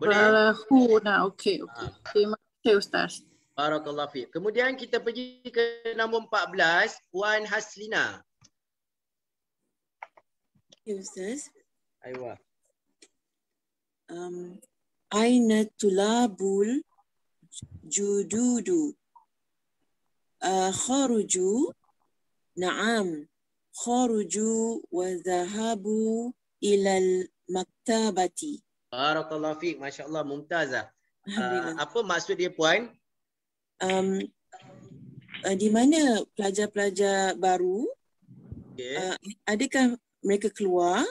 Boleh? Salahuna. Okey, okey. Terima kasih Ustaz. Barakallahu fiik. Kemudian kita pergi ke nombor 14, Puan Haslina. Ya Ustaz. Aywa. Aina tulabul jududu. Kharuju. Naam. Kharuju wa zahabu ilal maktabati. Barakallahu fiik. Masya-Allah, mumtazah. Alhamdulillah. Apa maksud dia puan? Di mana pelajar-pelajar baru, adakah mereka keluar?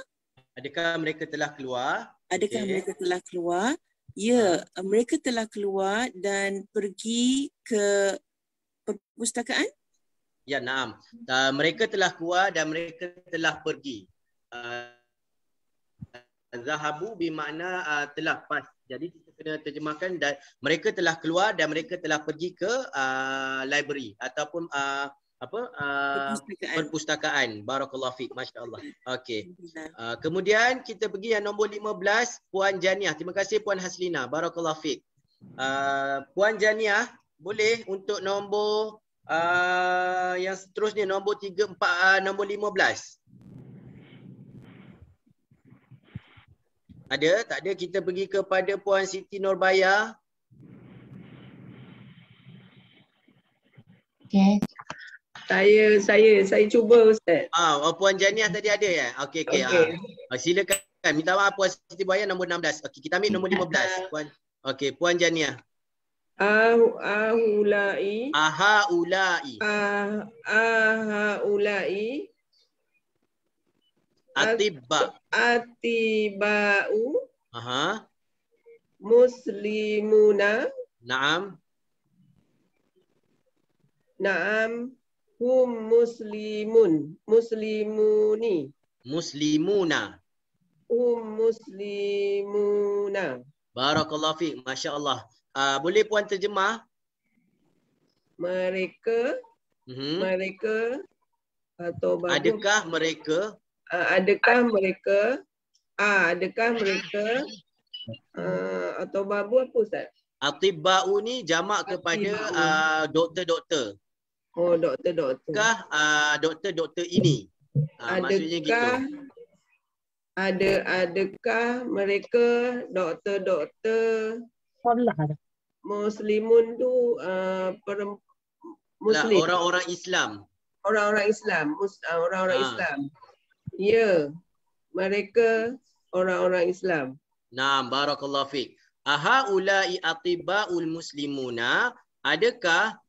Adakah mereka telah keluar? Adakah mereka telah keluar? Ya, mereka telah keluar dan pergi ke perpustakaan? Ya, naam. Mereka telah keluar dan mereka telah pergi. Zahabu bermakna telah pas. Jadi kita kena terjemahkan dan mereka telah keluar dan mereka telah pergi ke library ataupun perpustakaan. Barakallahu fiik. Masya-Allah. Okey. Kemudian kita pergi yang nombor 15, Puan Janiah. Terima kasih Puan Haslina. Barakallahu fiik. Puan Janiah, boleh untuk nombor yang seterusnya nombor nombor 15. Ada? Tak ada? Kita pergi kepada Puan Siti Nurbaya. Okey. Saya cuba Ustaz. Puan Janiah tadi ada ya? Okey. Silakan. Minta maaf Puan Siti Nurbaya nombor 16. Okey, kita ambil nombor 15. Puan Janiah. Ahaulai. Atiba'u. Muslimuna. Naam. Hum muslimun. Muslimuni. Muslimuna. Hum muslimuna. Barakallahu fiik. Masya-Allah. Boleh Puan terjemah? Mereka atau babu. Adakah mereka atau babu apa Ustaz? Atiba'u ni jamak kepada doktor-doktor. Oh, doktor-doktor. Doktor-doktor ini. Maksudnya gitu. Adakah mereka doktor-doktor Muslimun tu Muslim? Orang-orang Islam. Orang-orang Islam. Ya, mereka orang-orang Islam. Naam, barakallahu fiik. Ahaulai atiba'ul muslimuna, adakah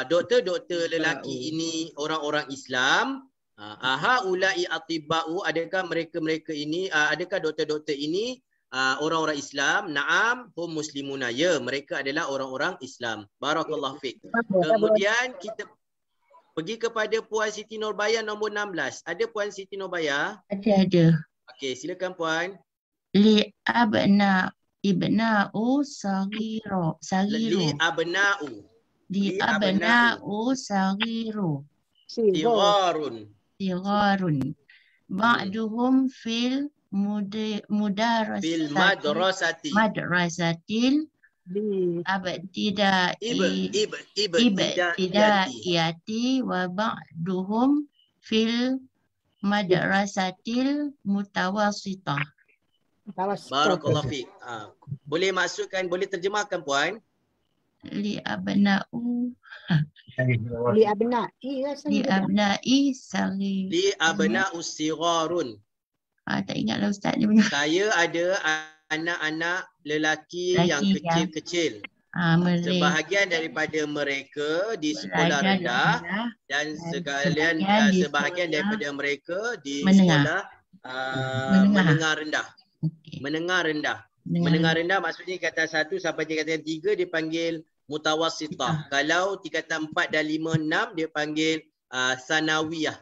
doktor-doktor lelaki ini orang-orang Islam? Ahaulai atiba'u, adakah mereka-mereka ini, adakah doktor-doktor ini orang-orang Islam? Naam, hum muslimuna. Ya, mereka adalah orang-orang Islam. Barakallahu fiik. Kemudian kita pergi kepada Puan Siti Nurbaya nombor 16. Ada Puan Siti Nurbaya? Ada. Okey, silakan Puan. Li ibna'u sagiru. Li abna'u sagiru. Sigharun. Ba'duhum fil madrasatil ibtidaiyati wa ba'duhum fil madrasatil mutawassithah. Barakallahu fiik. Boleh masukkan, boleh terjemahkan Puan? Li abna'u sigharun. Tak ingatlah Ustaz ni punya. Saya ada anak-anak lelaki yang kecil-kecil. Sebahagian daripada mereka di sekolah rendah dan sebahagian daripada mereka di sekolah menengah rendah. Menengah rendah maksudnya tingkatan 1 sampai tingkatan 3 dipanggil mutawassithah. Kalau tingkatan 4 dan 5, 6 dia panggil sanawiyah.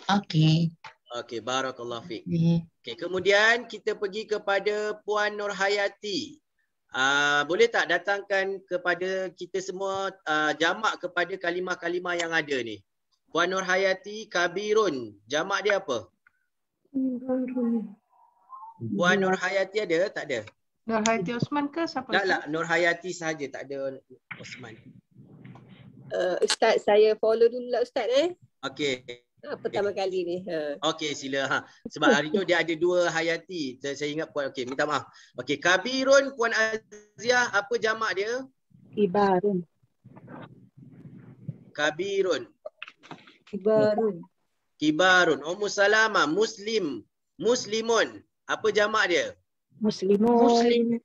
Okey. Okey, barakallahu fiik. Okey, kemudian kita pergi kepada Puan Nurhayati. Boleh tak datangkan kepada kita semua jamak kepada kalimah-kalimah yang ada ni? Puan Nurhayati, kabirun. Jamak dia apa? Puan Nurhayati ada? Tak ada? Nur Hayati Osman ke siapa? Tak, Nur Hayati saja, tak ada Osman. Ustaz, saya follow dulu lah Ustaz Okey. pertama kali ni. Okey, sila. Sebab hari tu dia ada 2 Hayati. Saya ingat Puan, okey, minta maaf. Okey, Kabirun, Puan Aziah, apa jamak dia? Kibarun. Kabirun. Kibarun. Kibarun. Ummu Salamah, Muslim. Muslimun. Apa jamak dia? Muslimun.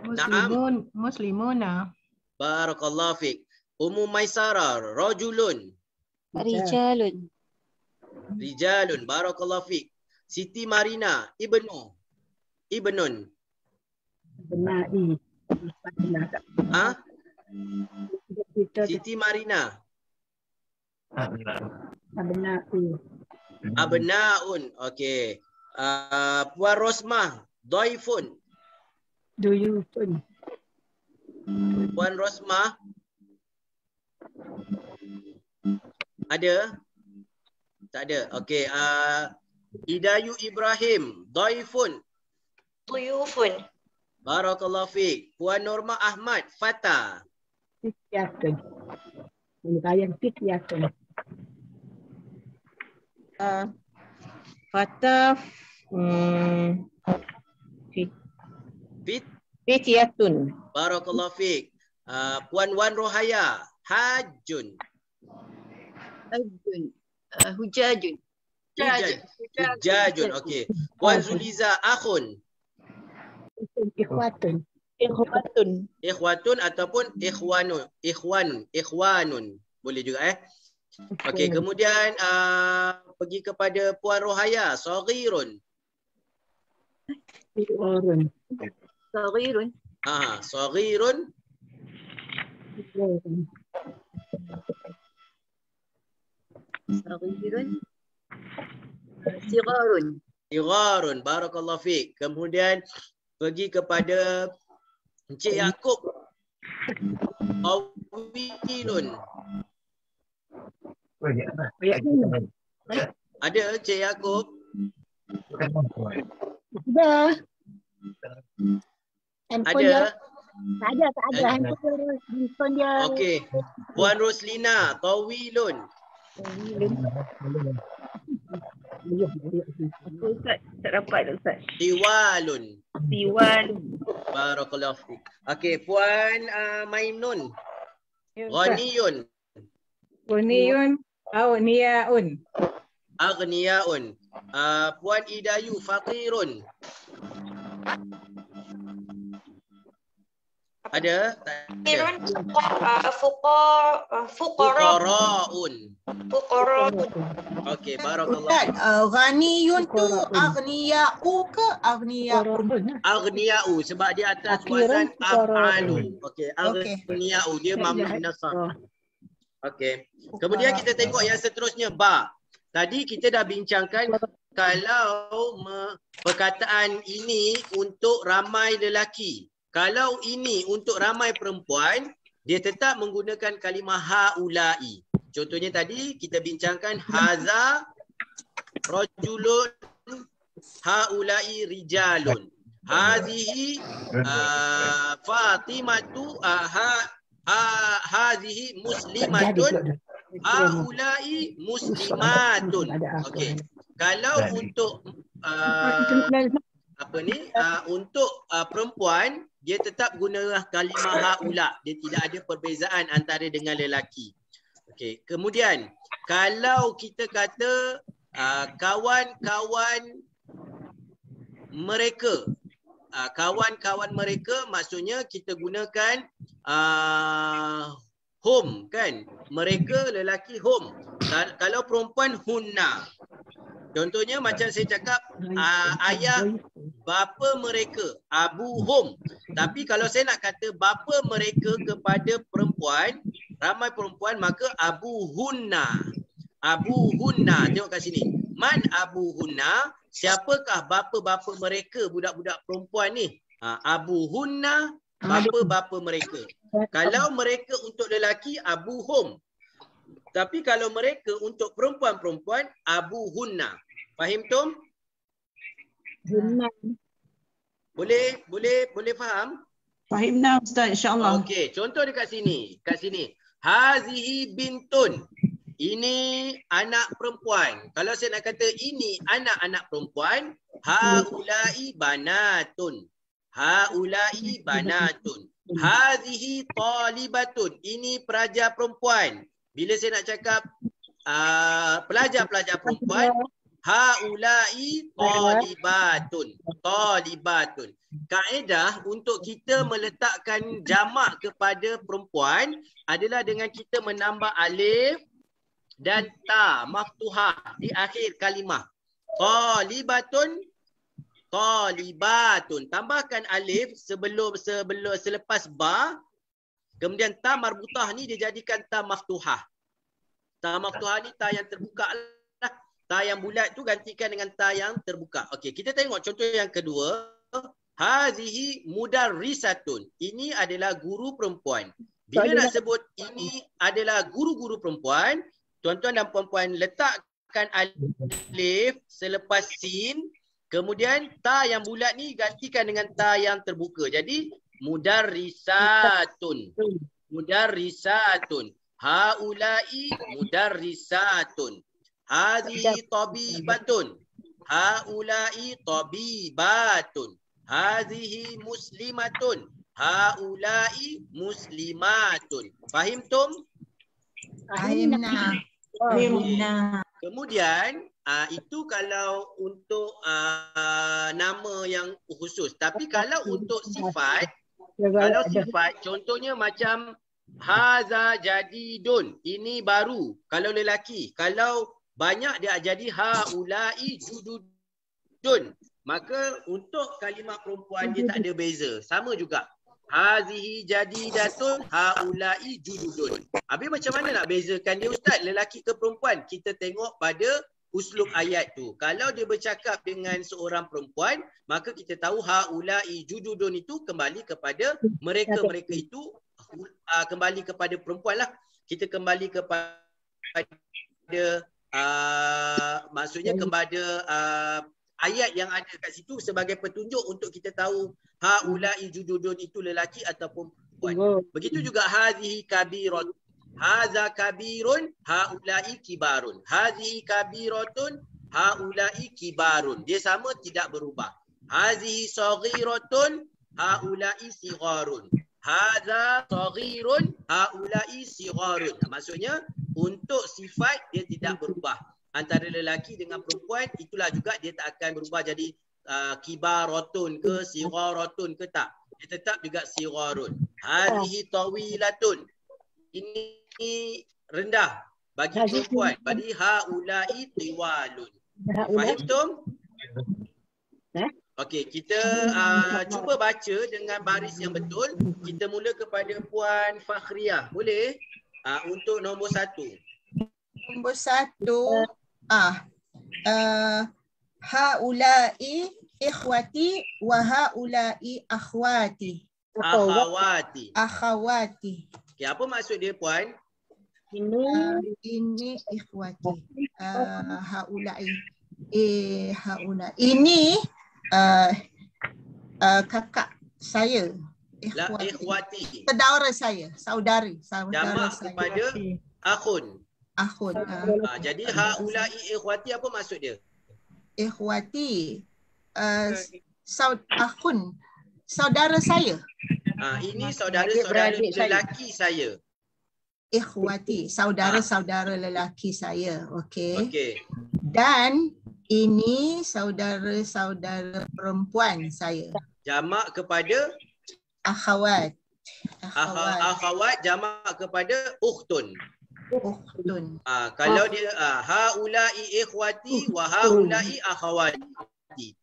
Muslimun. Muslimuna. Barakallahu fiik. Ummu Maisarah, rajulun. Rijalun. Rijalun. Barakallahu fiik. Siti Marina, ibnun. Benai. Ha? Siti Marina. Abnaun. Okey. Puan Rosmah, Daifun. Duyufun. Puan Rosmah. Ada? Tak ada. Okey. Hidayu Ibrahim, Daifun. Tuyufun. Barakallahu fiik. Puan Norma Ahmad, Fata. Fityatun. Bayang fityatun. Fatah Fit. Fityatun. Barakallahu fiik. Puan Wan Rohaya, Hajjun. Hujajun. Hujajun. Hujajun. Okey. Puan Zuliza, Akhun. Ikhwatun. Ikhwatun ataupun ikhwanun. Boleh juga Okey, kemudian pergi kepada Puan Rohaya, Saghirun. Ikhwarun. Saghirun. Saghirun. Saghirun. Sigharun. Sigharun. Barakallahu fiik. Kemudian pergi kepada Encik Yaakob, Awilun. Ada Encik Yaakob? Dah. Handphone dia. Ada? Tak ada. Handphone dia. Okey. Puan Roslina, Tawilun. Ustaz, tak dapat Ustaz. Tiwalun. Barakallahu fiik. Okey, Puan Mainun. Ghaniyun. Aghniyaun. Puan Idayu, Faqirun. Ada? Faqirun. Fuqaraun. Fuqaraun. Okey, barakallahu Ustaz, fiik. ghaniyun tu aghniya'u ke aghniya'u? Aghniya'u sebab dia atas Akhiran wazan af'alu. Okey, Okey. aghniya'u dia mampu nasab. Okey. Kemudian kita tengok yang seterusnya, ba. Tadi kita dah bincangkan kalau perkataan ini untuk ramai lelaki. Kalau ini untuk ramai perempuan, dia tetap menggunakan kalimah haula'i. Contohnya tadi kita bincangkan haza rajulun, haula'i rijalun. Hazihi Fatimatu hazihi muslimatun, haula'i muslimatun. Okey. Kalau untuk untuk perempuan, dia tetap guna kalimah haula. Dia tidak ada perbezaan antara dengan lelaki. Okey. Kemudian kalau kita kata kawan-kawan mereka, kawan-kawan mereka maksudnya kita gunakan hum kan, mereka lelaki hum. Kalau perempuan hunna. Contohnya macam saya cakap ayah bapa mereka abuhum. Tapi kalau saya nak kata bapa mereka kepada perempuan, ramai perempuan, maka abuhunna. Abuhunna, tengok kat sini. Man abuhunna, siapakah bapa-bapa mereka budak-budak perempuan ni? Abuhunna, bapa-bapa mereka. Kalau mereka untuk lelaki abuhum. Tapi kalau mereka untuk perempuan-perempuan abuhunna. Fahim Tom? Boleh faham? Fahimna Ustaz, insyaAllah. Okey, contoh dekat sini. Kat sini. Hazihi bintun. Ini anak perempuan. Kalau saya nak kata ini anak-anak perempuan, haulai banatun. Haulai banatun. Hazihi talibatun. Ini pelajar perempuan. Bila saya nak cakap pelajar-pelajar perempuan, haulai talibatun. Talibatun. Kaedah untuk kita meletakkan jamak kepada perempuan adalah dengan kita menambah alif dan ta maftuhah di akhir kalimah. Talibatun, talibatun. Tambahkan alif selepas ba, kemudian ta marbutah ni dijadikan ta maftuhah. Ta maftuhah ni ta yang terbuka lah. Ta yang bulat tu gantikan dengan ta yang terbuka. Okey, kita tengok contoh yang kedua. Hazihi mudarrisatun. Ini adalah guru perempuan. Bila nak sebut ini adalah guru-guru perempuan, tuan-tuan dan puan-puan letakkan alif selepas sin, kemudian ta yang bulat ni gantikan dengan ta yang terbuka. Jadi mudarrisatun. Mudarrisatun. Haulai mudarrisatun. Hazihi tabibatun. Haulai tabibatun. Hazihi muslimatun. Haulai muslimatun. Fahimtum? Fahimna. Kemudian itu kalau untuk nama yang khusus. Tapi kalau untuk sifat, contohnya macam haza jadidun. Ini baru. Kalau lelaki. Kalau banyak dia jadi haulai jududun. Maka untuk kalimah perempuan dia tak ada beza. Sama juga. Hazihi jadidatun, haulai jududun. Habis macam mana nak bezakan dia Ustaz? Lelaki ke perempuan? Kita tengok pada uslub ayat tu. Kalau dia bercakap dengan seorang perempuan, maka kita tahu haulai jududun itu kembali kepada mereka-mereka itu, kembali kepada perempuan lah. Kita kembali kepada maksudnya kepada ayat yang ada kat situ sebagai petunjuk untuk kita tahu haulai jududun itu lelaki ataupun perempuan. Begitu juga hazihi kabirat. Haza kabirun, haulai kibarun. Hazihi kabiratun, haulai kibarun. Dia sama, tidak berubah. Hazihi saghiratun, haulai sigharun. Haza saghirun, haulai sigharun. Maksudnya untuk sifat dia tidak berubah. Antara lelaki dengan perempuan, itulah juga dia tak akan berubah jadi kibaratun ke sigharatun ke tak. Dia tetap juga sigharun. Hadhihi tawilatun. Ini rendah bagi perempuan. Bagi haulai tiwalun. Faham tu? Okey, kita cuba baca dengan baris yang betul. Kita mula kepada Puan Fakhriyah. Boleh? Untuk nombor 1. Nombor 1. Haulai ikhwati wa haulai akhwati. Akhawati. Okay, apa maksud dia Puan? Ini ikhwati. Haulai. Haulai. Ini kakak saya. Ikhwati. Saudara saya. Saudari. Jamak kepada akhun. Akhun. Jadi haulai ikhwati apa maksud dia? Ikhwati. Akhun. Saudara saya. Ini saudara-saudara lelaki saya. Ikhwati. Saudara-saudara lelaki saya. Okey. Okey. Dan ini saudara-saudara perempuan saya. Jamak kepada akhawat. Akhawat jamak kepada ukhtun. Ukhtun. Kalau dia haulai ikhwati wa haulai akhawati.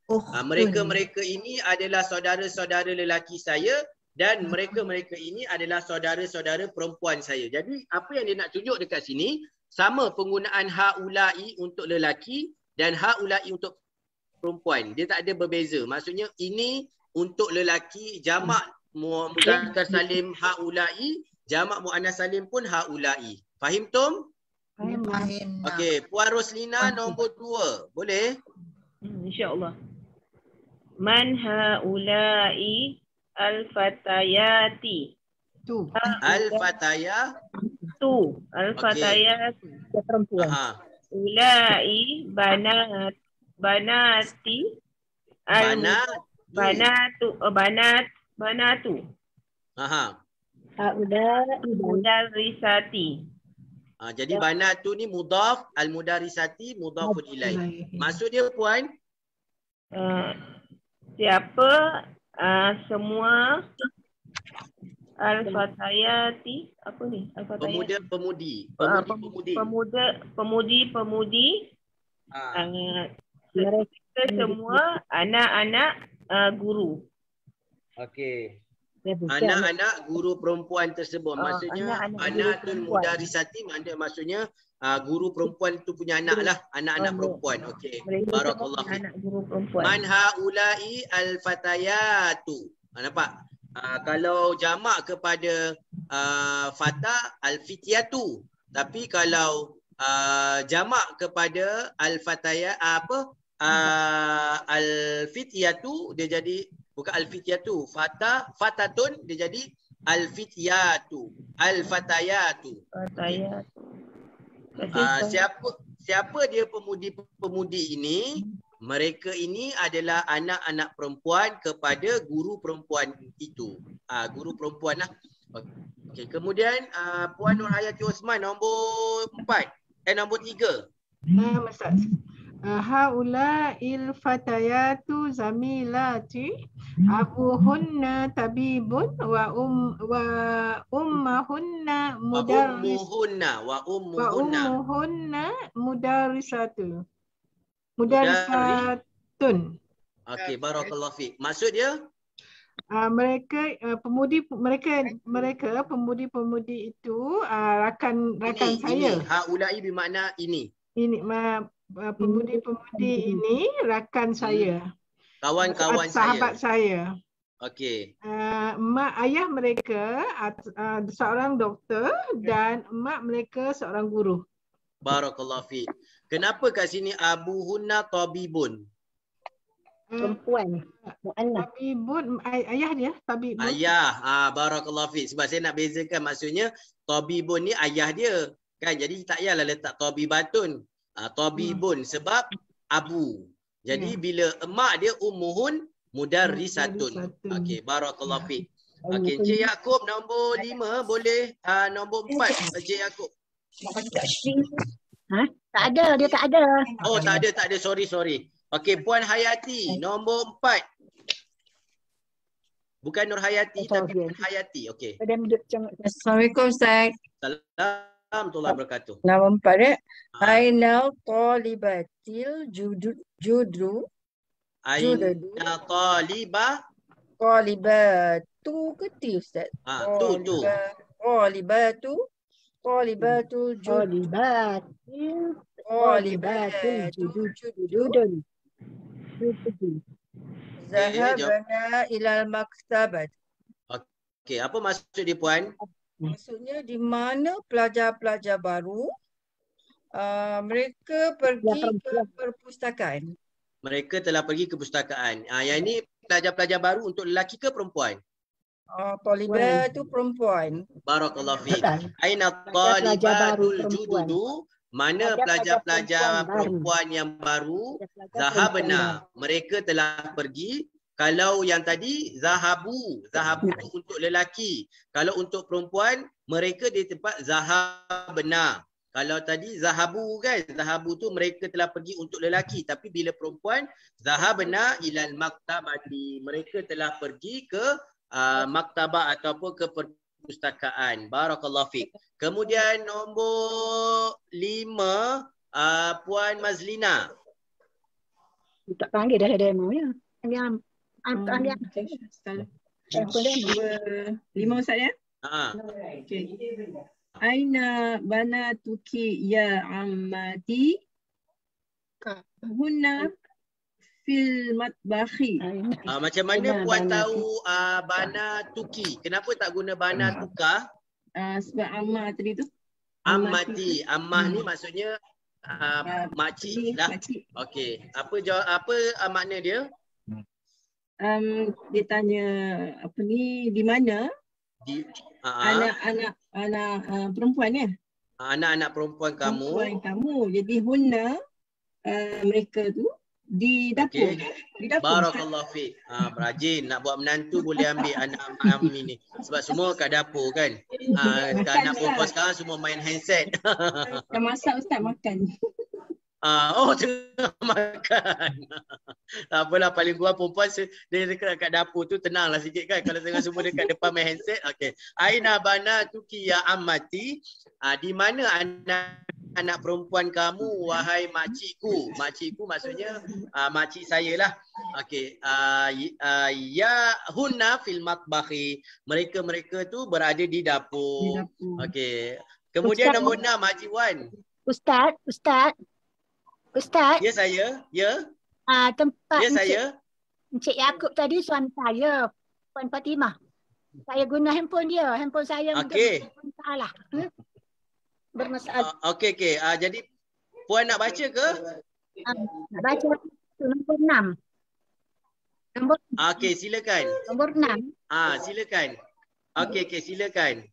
Mereka-mereka ini adalah saudara-saudara lelaki saya dan mereka-mereka ini adalah saudara-saudara perempuan saya. Jadi apa yang dia nak tunjuk dekat sini, sama penggunaan haulai untuk lelaki dan haulai untuk perempuan. Dia tak ada berbeza. Maksudnya ini untuk lelaki jamak mudzakkar salim haulai, jamak muannas salim pun haulai. Fahim Tum? Fahim. Okey, Puan Roslina nombor 2. Boleh? InsyaAllah. Man haula'i al-fatayati. Tu. Al-fataya. Al-fatayatu. Perempuan. Aha. Ulai banati. Banatu. Aha. Haula'i mudarrisati. Jadi banatu ni mudhaf, al-mudarisati mudhafun ilaih. Maksud dia puan? Siapa semua al-fatayati, apa ni? Al-fatayati. Pemudi-pemudi. Mereka semua anak-anak guru. Okey. Anak-anak guru perempuan tersebut. Maksudnya banatul mudarisati maksudnya guru perempuan itu punya anak lah, anak-anak perempuan. Okey. Barakallahu fiik. Man haula'i al-fatayatu. Nampak? Kalau jamak kepada fata al-fityatu. Tapi kalau jamak kepada al-fataya al-fityatu, dia jadi bukan al-fityatu, fatatun, dia jadi al-fityatu, al-fatayatu. Siapa dia pemudi-pemudi ini? Mereka ini adalah anak-anak perempuan kepada guru perempuan itu. Guru perempuan lah. Okey, kemudian Puan Nurhayati Osman nombor 4. Nombor 3. Ustaz. Haula'il fatayatu zamilati abuhunna tabibun wa ummahunna mudarisatun. Okey, barakallahu fiik. Maksud dia? Mereka pemudi itu rakan saya. Ini haula'i bermakna ini. Ini pemudi-pemudi ini rakan saya. Kawan-kawan saya. Sahabat saya. Okey. Mak ayah mereka seorang doktor dan mak mereka seorang guru. Barakallahu fiik. Kenapa kat sini abuhunna tabibun? Perempuan. Tabibun, ayah dia tabibun. Ayah. Barakallahu fiik. Sebab saya nak bezakan, maksudnya tabibun ni ayah dia. Kan, jadi tak payahlah letak tabibatun. Tabibun sebab abu. Jadi bila emak dia ummuhun mudarrisatun. Okey, barakallahu fiik. Okey, Encik Yaakob nombor 5 boleh nombor 4 Encik Yaakob. Tak ada, dia tak ada. Oh, tak ada. Sorry. Okey, Puan Hayati nombor 4. Bukan Nur Hayati tapi Puan Hayati. Okey. Assalamualaikum Ustaz. Assalamualaikum warahmatullahi wabarakatuh. Nombor 4 Aina talibatil judru. Aina talibatu keti Ustaz. Tu. Talibatul judun. Zahabana ilal maktabat. Okey, apa maksud dia Puan? Maksudnya di mana pelajar-pelajar baru mereka pergi ke perpustakaan. Mereka telah pergi ke perpustakaan. Yang ini pelajar-pelajar baru untuk lelaki ke perempuan? Talibah itu perempuan. Barakallahu fiik. Aina talibatul jududu, mana pelajar-pelajar perempuan yang baru? Zahabna, mereka telah pergi. Kalau yang tadi zahabu itu untuk lelaki. Kalau untuk perempuan, mereka di tempat zahabna. Kalau tadi zahabu kan, zahabu tu mereka telah pergi untuk lelaki. Tapi bila perempuan, zahabna ilal maktabati, mereka telah pergi ke maktabah ataupun ke perpustakaan. Barakallahu fiik. Kemudian nombor 5 Puan Mazlina. Tak panggil dah demo ya. Nombor 5 Ustaz ya? Okey. Aina banatuki ya ammati hunna fil matbakhi. Macam mana Puan tahu banatuki? Kenapa tak guna banatuka? Sebab ammah tadi tu. Ammati. Ammah ni maksudnya makcik lah. Okey. Apa makna dia? Dia tanya apa ni, di mana Di, anak-anak perempuan ya? anak-anak perempuan kamu. Perempuan kamu. Jadi hunna mereka tu di dapur. Okey. Di dapur. Barakallahu fiik. Rajin nak buat menantu boleh ambil anak Mak Ami ni. Sebab semua kat dapur kan. Anak perempuan sekarang semua main handset. Dah masak Ustaz, makan. Oh, tengah makan. Tak apalah, paling kurang perempuan dia dekat kat dapur tu tenanglah sikit kan. Kalau tengah semua dekat depan main handset. Okey. Aina banatuki ya ammati. Di mana anak perempuan kamu wahai makcikku. Makcikku maksudnya makcik saya lah. Okey. Ya hunna fil matbakhi. Mereka tu berada di dapur. Okey. Kemudian nombor 6 Haji Wan. Ustaz. Ya saya. Ya. Tempat Ya saya. Encik Yaakob tadi suami saya, Puan Fatimah. Saya guna handphone dia. Handphone saya Okey. bermasalah. Bermasalah. Okey. Jadi Puan nak baca ke? Nak baca nombor 6. Okey, silakan. Nombor 6. Silakan. Okey, silakan.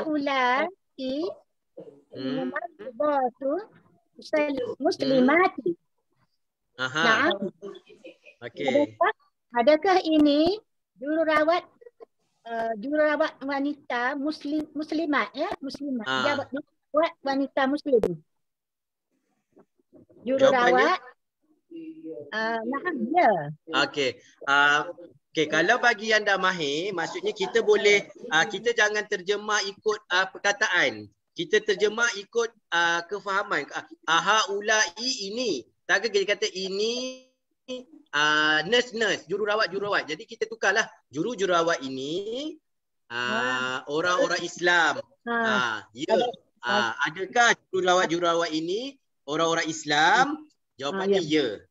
Ulai muslimati. Nah, Okey. adakah ini jururawat wanita muslimat ya, muslimat. Jururawat wanita muslim. Jururawat ya. Okey. Okey, kalau bagi yang dah mahir, maksudnya kita boleh kita jangan terjemah ikut perkataan. Kita terjemah ikut kefahaman. Haulai ini. Takkan kita kata ini nurse, jururawat. Jadi kita tukarlah jururawat ini orang-orang Islam. Ya. Adakah jururawat ini orang-orang Islam? Jawapannya ya.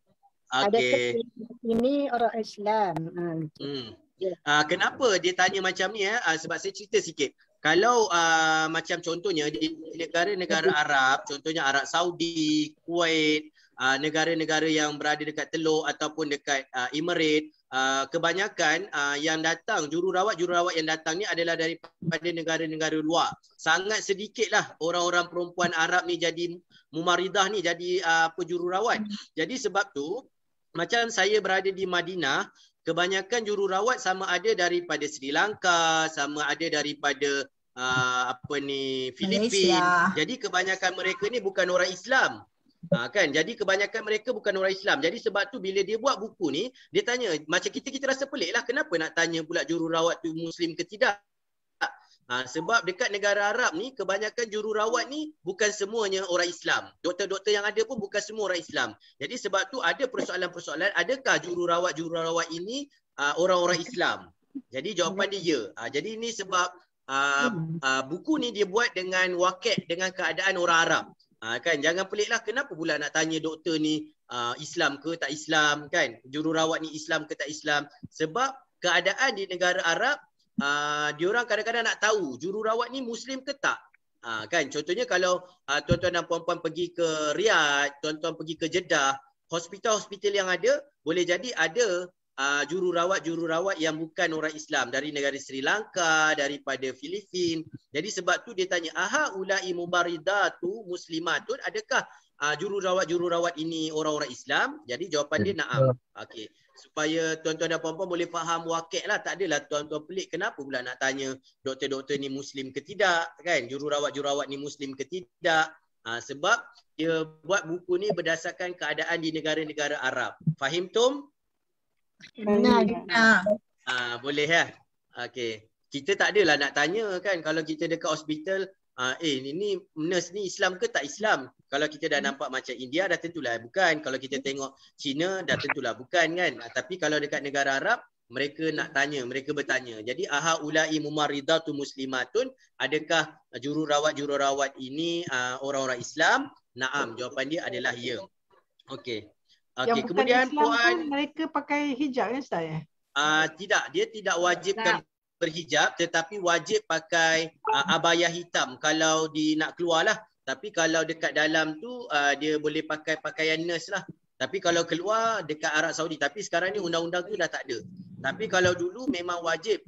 Okey. Ini orang Islam. Kenapa dia tanya macam ni? Sebab saya cerita sikit. Kalau macam contohnya di negara-negara Arab, contohnya Arab Saudi, Kuwait, negara-negara yang berada dekat Teluk ataupun dekat Emirat, kebanyakan yang datang, jururawat yang datang ni adalah daripada negara-negara luar. Sangat sedikitlah orang-orang perempuan Arab ni jadi mumaridah ni, jadi jururawat. Jadi sebab tu macam saya berada di Madinah, kebanyakan jururawat sama ada daripada Sri Lanka, sama ada daripada Filipina. Jadi kebanyakan mereka ni bukan orang Islam. Kan, jadi kebanyakan mereka bukan orang Islam. Jadi sebab tu bila dia buat buku ni, dia tanya macam kita rasa pelik lah, kenapa nak tanya pula jururawat tu Muslim ke tidak? Sebab dekat negara Arab ni kebanyakan jururawat ni bukan semuanya orang Islam. Doktor-doktor yang ada pun bukan semua orang Islam. Jadi sebab tu ada persoalan-persoalan, adakah jururawat ini orang-orang Islam? Jadi jawapan dia ya. Jadi ini sebab buku ni dia buat dengan wakil dengan keadaan orang Arab. Kan, jangan peliklah kenapa pula nak tanya doktor ni Islam ke tak Islam, kan? Jururawat ni Islam ke tak Islam? Sebab keadaan di negara Arab, diorang kadang-kadang nak tahu jururawat ni Muslim ke tak. Kan, contohnya kalau tuan-tuan dan puan-puan pergi ke Riyadh, tuan-tuan pergi ke Jeddah, hospital-hospital yang ada boleh jadi ada jururawat yang bukan orang Islam, dari negara Sri Lanka, daripada Filipina. Jadi sebab tu dia tanya, ulai mubaridatu muslimatun, adakah jururawat ini orang-orang Islam? Jadi jawapan dia na'am. Okey, supaya tuan-tuan dan puan-puan boleh faham wakil lah. Tak adalah tuan-tuan pelik kenapa pula nak tanya doktor-doktor ni Muslim ke tidak, kan? Jururawat ni Muslim ke tidak? Sebab dia buat buku ni berdasarkan keadaan di negara-negara Arab. Fahim Tum? Boleh ya? Okey. Kita tak adalah nak tanya, kan, kalau kita dekat hospital, ini nurse ni Islam ke tak Islam? Kalau kita dah nampak macam India, dah tentulah bukan. Kalau kita tengok Cina, dah tentulah bukan, kan? Tapi kalau dekat negara Arab, mereka nak tanya, mereka bertanya. Jadi ulai mumaridatu muslimatun, adakah jururawat ini orang-orang Islam? Naam, jawapan dia adalah ya. Okey. Yang bukan kemudian Islam puan, pun mereka pakai hijab ya Ustaz ya? Tidak, dia tidak wajibkan berhijab, tetapi wajib pakai abaya hitam kalau nak keluar lah. Tapi kalau dekat dalam tu dia boleh pakai pakaian nurse lah. Tapi kalau keluar dekat Arab Saudi, tapi sekarang ni undang-undang tu dah tak ada. Tapi kalau dulu memang wajib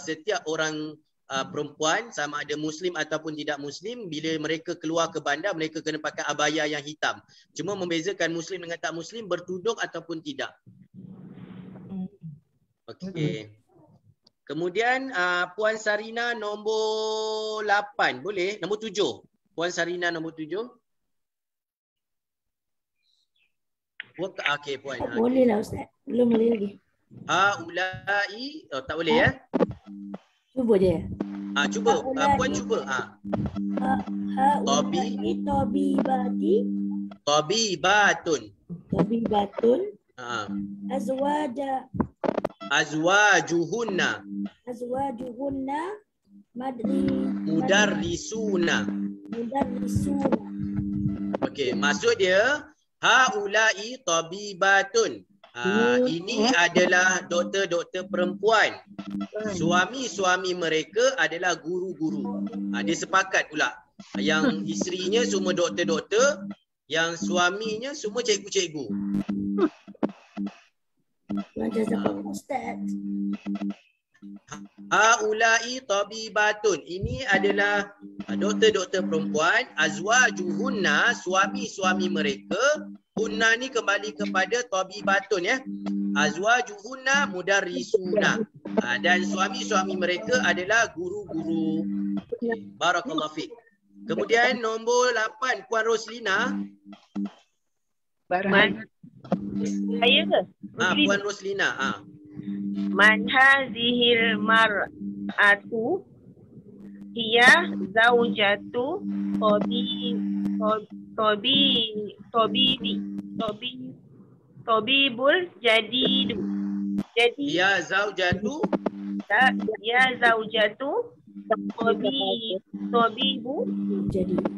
setiap orang perempuan sama ada Muslim ataupun tidak Muslim, bila mereka keluar ke bandar mereka kena pakai abaya yang hitam. Cuma membezakan Muslim dengan tak Muslim bertudung ataupun tidak. Okey. Kemudian Puan Sarina nombor 8. Boleh? Nombor 7. Puan Sarina nombor 7. Okey Puan. Boleh lah Ustaz. Belum boleh lagi. Haulai. Oh, tak boleh ya? Cuba je. Cuba. Puan cuba. Haulai tabibati. Tabibatun. Tabibatun. Azwajuhunna. Azwajuhunna. Mudarrisuna. Mudarrisuna. Okey, maksud dia haulai tabibatun. Ini adalah doktor-doktor perempuan. Suami-suami mereka adalah guru-guru. Dia sepakat pula. Yang isterinya semua doktor-doktor, yang suaminya semua cikgu-cikgu. Ustaz. Haulai tabibatun. Ini adalah doktor-doktor perempuan. Azwajuhunna, suami-suami mereka. Hunna ni kembali kepada tabibatun ya. Azwajuhunna mudarrisuna. Dan suami-suami mereka adalah guru-guru. Barakallahu fiik. Kemudian nombor 8 Puan Roslina. Saya ke? Puan Roslina. Man hazihil mar'atu hiya zaujatu tabibul jadidu. Jadi ya zaujatu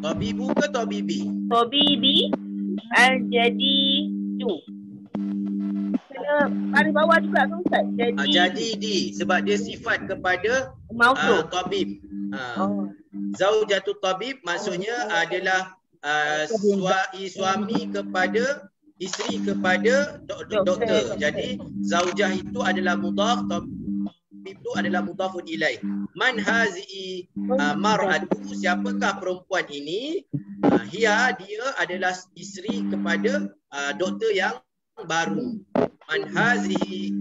tabibu ke tabibi? Tabibi al-jadidu. Kena baris bawah juga kan Ustaz? Jadi sebab dia sifat kepada tabib. Zaujatu tabib maksudnya adalah suami kepada isteri kepada doktor. Jadi zaujah itu adalah mudhaf, tabib itu adalah mudhafun ilaih. Man hazihi mar'atu, siapakah perempuan ini? Dia adalah isteri kepada doktor yang baru. Man hazihi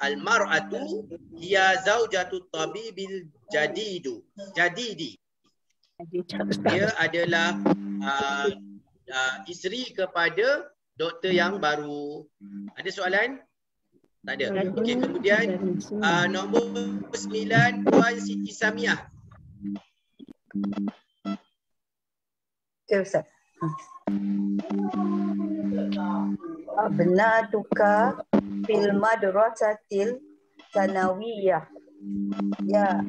al-mar'atu hiya zaujatu tabibil jadidi. Dia adalah isteri kepada doktor yang baru. Ada soalan? Tak ada. Okey, kemudian nombor 9 Puan Siti Samiah. Okey Ustaz. Abnatuka fil madrasatil sanawiyah. Ya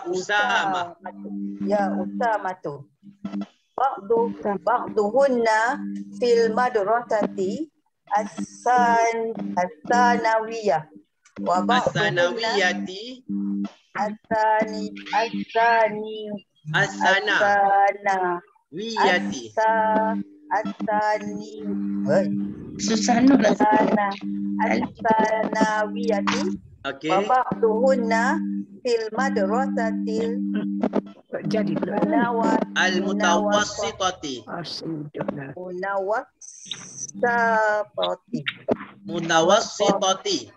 Usama. Ya Usamatu. Ba'duhunna fil madrasati as-sanawiyah. Wa as-sanawiyati as-sanawiyati. Susano lah. As-sanawiyati. Okey. Wa ba'duhunna fil madrasatil al-mutawassitati. Mutawassitati.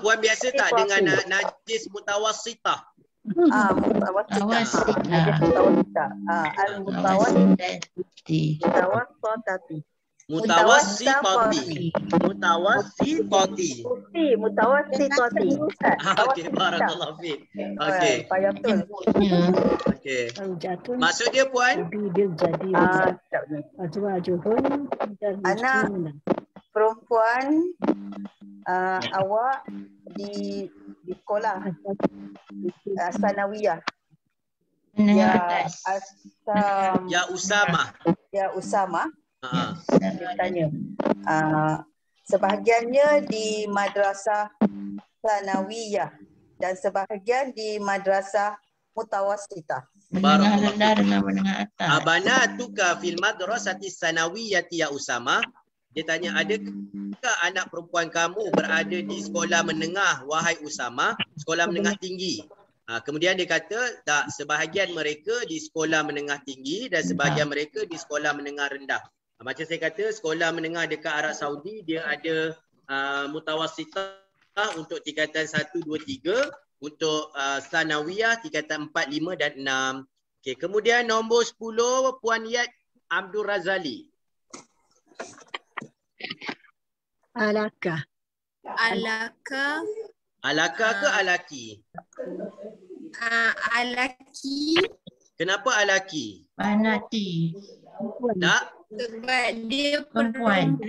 Puan biasa tak dengan najis mutawassitah? Al-mutawassitati. Mutawassitati. Okey, barakallahu fiik. Okey. Okey. Maksud dia Puan? Anak perempuan awak di sekolah sanawiyah. Ya Usama. Tanya. Sebahagiannya di madrasah sanawiyah dan sebahagian di madrasah mutawassitah. Menengah rendah dengan menengah atas. Abanatuka fil madrasati sanawiyati ya Usama. Dia tanya, adakah anak perempuan kamu berada di sekolah menengah wahai Usama, sekolah menengah tinggi? Kemudian dia kata, tak, sebahagian mereka di sekolah menengah tinggi dan sebahagian mereka di sekolah menengah rendah. Macam saya kata, sekolah menengah dekat Arab Saudi, dia ada mutawassitah untuk tingkatan 1, 2, 3. Untuk sanawiyah tingkatan 4, 5 dan 6. Okay. Kemudian nombor 10, Puan Yat Abdul Razali. Alaka. Alaka. Alaka ke alaki? Alaki. Kenapa alaki? Banati. Tak? Sebab dia Perempuan.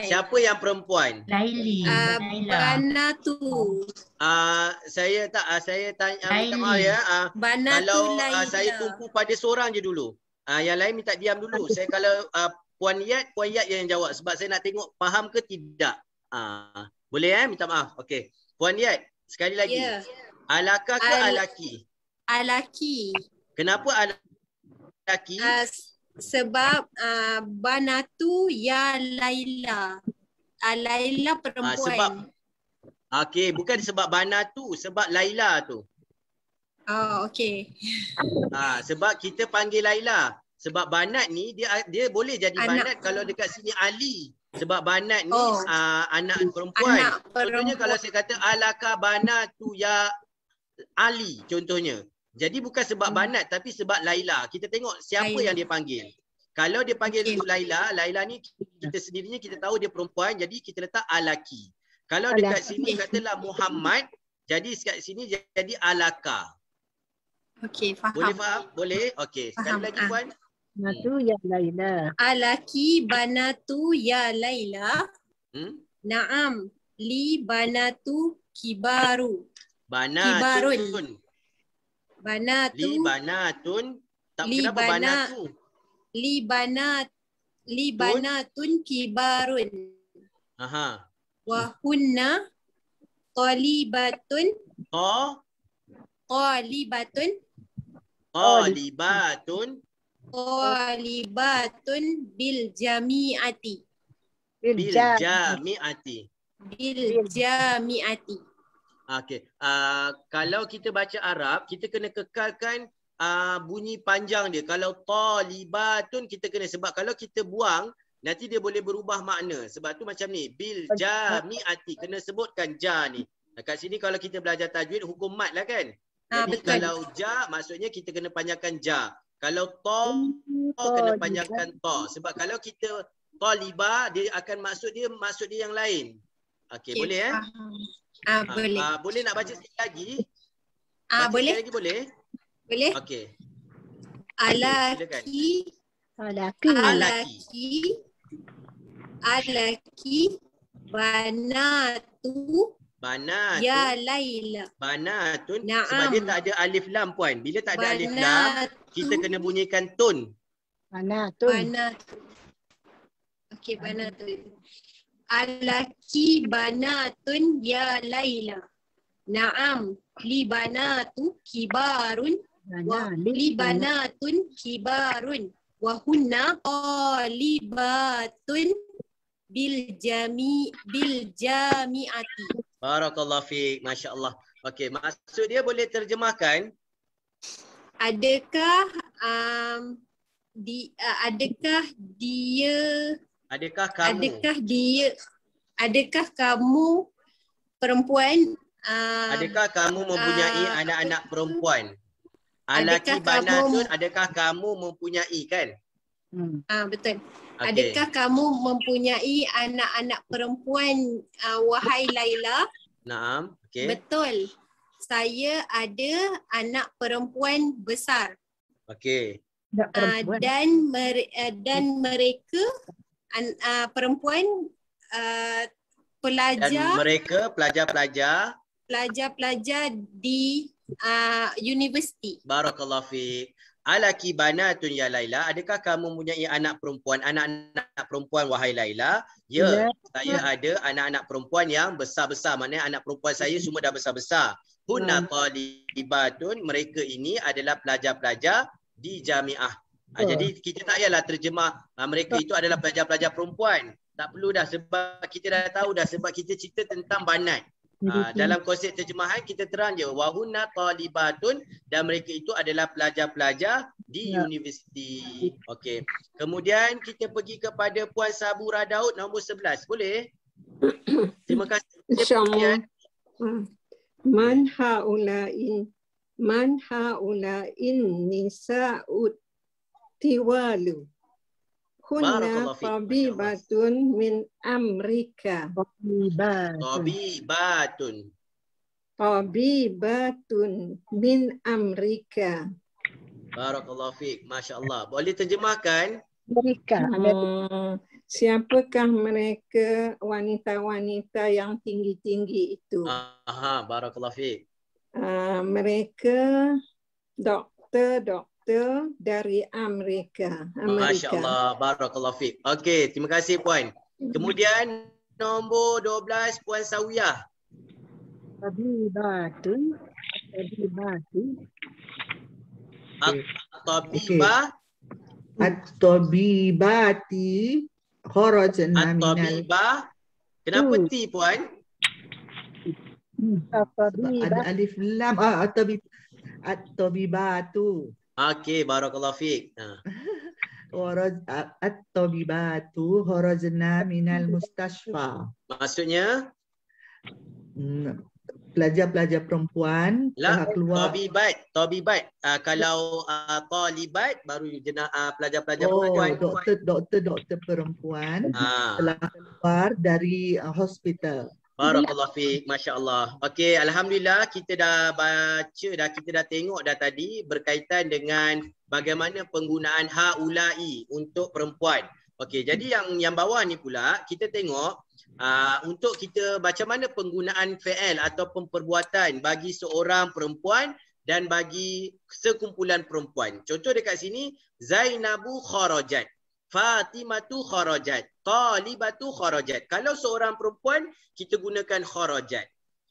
Siapa yang perempuan? Laili. Banatu. Saya tanya, minta maaf ya. Banatu Kalau Laila. saya tumpu pada seorang je dulu. Yang lain minta diam dulu. Saya kalau Puan Yat yang jawab sebab saya nak tengok faham ke tidak. Boleh minta maaf. Okey. Puan Yat, sekali lagi. Ya. Alaka ke alaki? Alaki. Kenapa alaki? Sebab Banatu ya Laila. Laila perempuan. Sebab okey, bukan sebab Banatu, sebab Laila tu. Oh, okey. Sebab kita panggil Laila. Sebab Banat ni dia boleh jadi Banat kalau dekat sini Ali. Sebab Banat ni anak perempuan. Contohnya kalau saya kata alaka Banatu ya Ali contohnya. Jadi bukan sebab Banat tapi sebab Laila. Kita tengok siapa yang dia panggil. Kalau dia panggil Laila, Laila ni kita sendirinya kita tahu dia perempuan, jadi kita letak alaki. Kalau dekat sini katalah Muhammad, jadi dekat sini jadi alaka. Okey, faham. Boleh faham? Boleh? Okey. Sekali lagi Puan. Banatu ya Laila. Alaki Banatu ya Laila. Naam. Li Banatu Kibaru. Banatun. Banatu. Li Banatun. Tak kenapa Banatu? Li Banatun Kibarun. Aha. Wahunna Talibatun. Talibatun bil jami'ati. Okey. Kalau kita baca Arab, kita kena kekalkan bunyi panjang dia. Kalau talibatun kita kena, sebab kalau kita buang nanti dia boleh berubah makna. Sebab tu macam ni, bil jami'ati, kena sebutkan ja ni. Kat sini kalau kita belajar tajwid hukum mat lah kan. Jadi betul. kalau ja maksudnya kita kena panjangkan ja. Kalau to kena panjangkan to. Sebab kalau kita taliba dia akan maksud dia yang lain. Okey, boleh boleh. Boleh nak baca sekali lagi? Boleh. Sekali lagi boleh? Boleh. Okey. Alaki Banatu ya Laila. Banatun. Naam. Sebab dia tak ada alif lam Puan. Bila tak ada alif lam, kita kena bunyikan tun. Banatun. Okey, Banatun. Alaki Banatun ya Laila. Naam. Li Banatu Kibarun. Li Banatun Kibarun. Wahunna Talibatun bil jami'ati. Barakallahu fiik, masya-Allah. Okey, maksud dia boleh terjemahkan? Adakah kamu perempuan? Adakah kamu mempunyai anak-anak perempuan? Alaki Banatun, adakah kamu mempunyai kan? Betul. Okay. Adakah kamu mempunyai anak-anak perempuan, wahai Laila? Naam. Okay. Betul. Saya ada anak perempuan besar. Okey. Dan mereka perempuan pelajar. Dan mereka pelajar-pelajar di universiti. Barakallahu fiik. Alaki banatun ya Laila, adakah kamu mempunyai anak perempuan wahai Laila? Ya, saya ada anak-anak perempuan yang besar-besar. Maknanya anak perempuan saya semua dah besar-besar. Hunna talibatun, mereka ini adalah pelajar-pelajar di jamiah. Jadi kita tak payahlah terjemah mereka itu adalah pelajar-pelajar perempuan. Tak perlu dah sebab kita dah tahu dah sebab kita cerita tentang banat. Dalam konsep terjemahan kita terang je wahunna talibatun dan mereka itu adalah pelajar-pelajar di universiti. Okey. Kemudian kita pergi kepada Puan Sabura Daud nombor 11. Boleh? Terima kasih. InsyaAllah. Man haula'in nisa'ut tiwalu. Hunna tabibatun min Amrika. Tabibatun min Amrika. Barakallahu fiik. Masya-Allah. Boleh terjemahkan? Mereka. Siapakah mereka wanita-wanita yang tinggi-tinggi itu? Aha, barakallahu fiik. Mereka doktor dari Amerika. Masya-Allah, barakallahu fiik. Okey, terima kasih puan. Kemudian nombor 12 Puan Sawiyah. Tabibatun. At-tabibah. At-tabibati kharajna minal. At-tabibah. Kenapa ti puan? Ada alif lam. At-tabibatu. Okey, barakallahu fiik. At-tabibatu kharajna minal mustashfa. Maksudnya? Pelajar-pelajar perempuan telah keluar. Tabibat. Kalau talibat baru pelajar-pelajar perempuan. Doktor perempuan telah keluar dari hospital. Barakallahu fiik, masya-Allah. Okey, alhamdulillah kita dah baca dah, kita dah tengok dah tadi berkaitan dengan bagaimana penggunaan haula'i untuk perempuan. Okey, jadi yang bawah ni pula kita tengok untuk kita macam mana penggunaan fi'il ataupun perbuatan bagi seorang perempuan dan bagi sekumpulan perempuan. Contoh dekat sini, Zainabu kharajat, Fatimatu kharajat, Talibatu kharajat. Kalau seorang perempuan kita gunakan kharajat.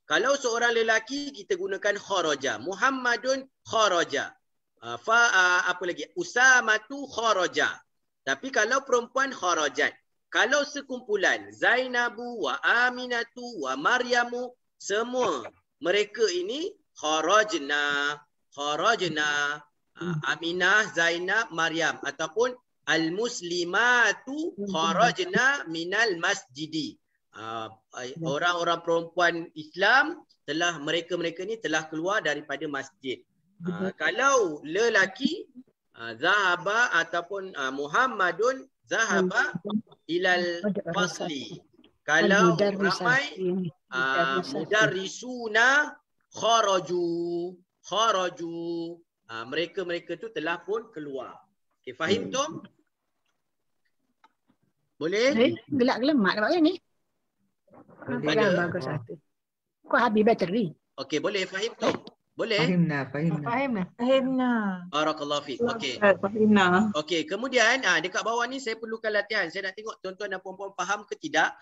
Kalau seorang lelaki kita gunakan kharaja. Muhammadun kharaja. Apa lagi? Usamatu kharaja. Tapi kalau perempuan kharajat. Kalau sekumpulan Zainabu wa Aminatu wa Maryamu, semua mereka ini kharajna. Aminah, Zainab, Maryam ataupun al-muslimatu kharajna minal masjidi. Orang-orang perempuan Islam telah mereka ni telah keluar daripada masjid. Kalau lelaki zahaba ataupun Muhammadun zahaba ilal fasli. Kalau ramai mudarrisuna kharaju. Mereka tu telah pun keluar. Okey, faham Tom? Boleh? Gelak-gelemak nampak ni. Ada. Bagus satu. Kau habis bateri. Okey, boleh faham Tom? Boleh? Fahimna. Barakallahu fiik. Okey. Fahimna. Okey, kemudian dekat bawah ni saya perlukan latihan. Saya nak tengok tuan-tuan dan puan-puan faham ke tidak.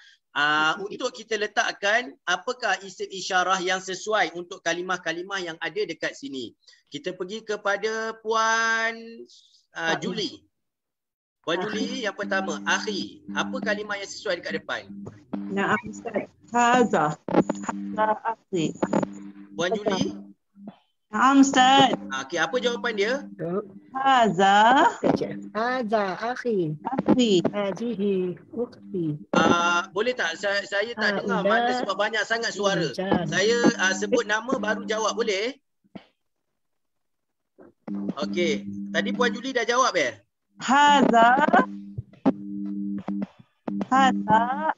Untuk kita letakkan apakah isim isyarah yang sesuai untuk kalimah-kalimah yang ada dekat sini. Kita pergi kepada Puan Julie. Puan Julie yang pertama, akhi. Apa kalimah yang sesuai dekat depan? Na'am Ustaz. Haza. Haza akhi. Puan Julie? Na'am Ustaz. Okey, apa jawapan dia? Haza. Haza akhi. Akhi. Hazihi ukhti. Boleh tak saya tak dengar mana sebab banyak sangat suara. Saya sebut nama baru jawab, boleh? Okey, tadi Puan Julie dah jawab Haza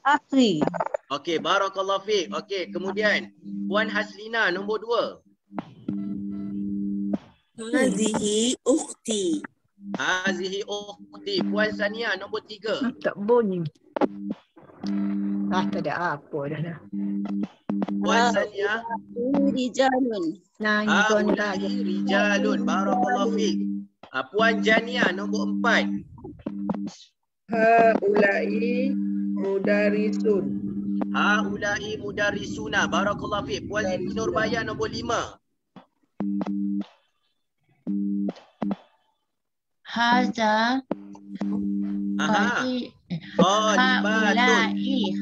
akhi. Okey, barakallahu fiik. Okey, kemudian Puan Haslina nombor 2. Hazihi ukhti. Hazihi ukhti. Puan Sania nombor 3. Tak bunyi. Tak ada apa dah. Puan Sania. Rijalun. Rijalun. Barakallahu fiik. Puan Jania nombor 4. Haulai mudarisun. Haula'i mudarrisuna. Barakallahu fiik. Puan Siti Nurbaya nombor 5. Haza haula'i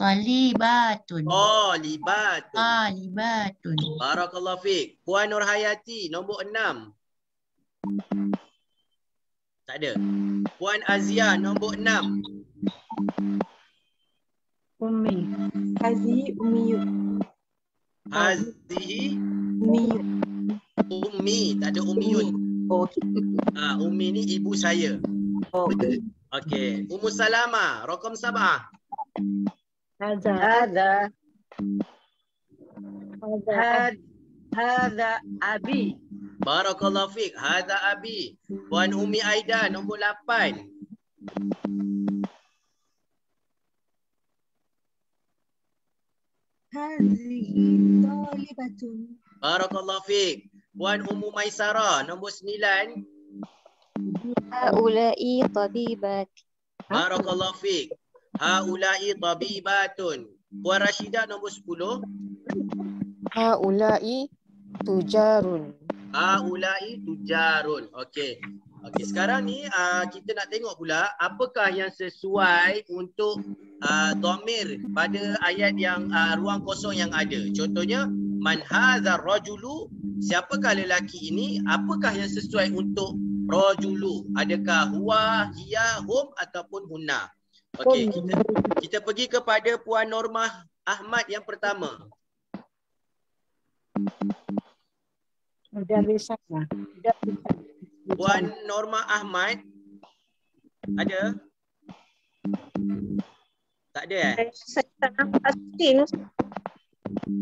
talibatun. Talibatun. Barakallahu fiik. Puan Nurhayati nombor 6. Tak ada. Puan Azia nombor 6. Ummi. Hazihi ummiyun. Hazihi Ummiyun. ummi. Tak ada ummiyun. Okey. Ummi ni ibu saya. Okey. Ummu Salama, rakam 7. Hadza abi. Barakallahu fiik. Hadza abi. Puan Umi Aida nombor 8. Hazihi talibatun. Barakallahu fiik. Puan Ummu Maisara nombor 9. Haula'i tabibat. Barakallahu fiik. Haula'i tabibatun. Puan Rashidah nombor 10. Haula'i tujarun. Haula'i tujarun. Okey. Okey, sekarang ni kita nak tengok pula apakah yang sesuai untuk dhamir pada ayat yang ruang kosong yang ada. Contohnya man hadzal rajulu, siapakah lelaki ini? Apakah yang sesuai untuk rajulu? Adakah huwa, hiya, hum ataupun hunna? Okey, kita pergi kepada Puan Normah Ahmad yang pertama. Puan Normah Ahmad ada? Tak ada Saya tak nampak skrin.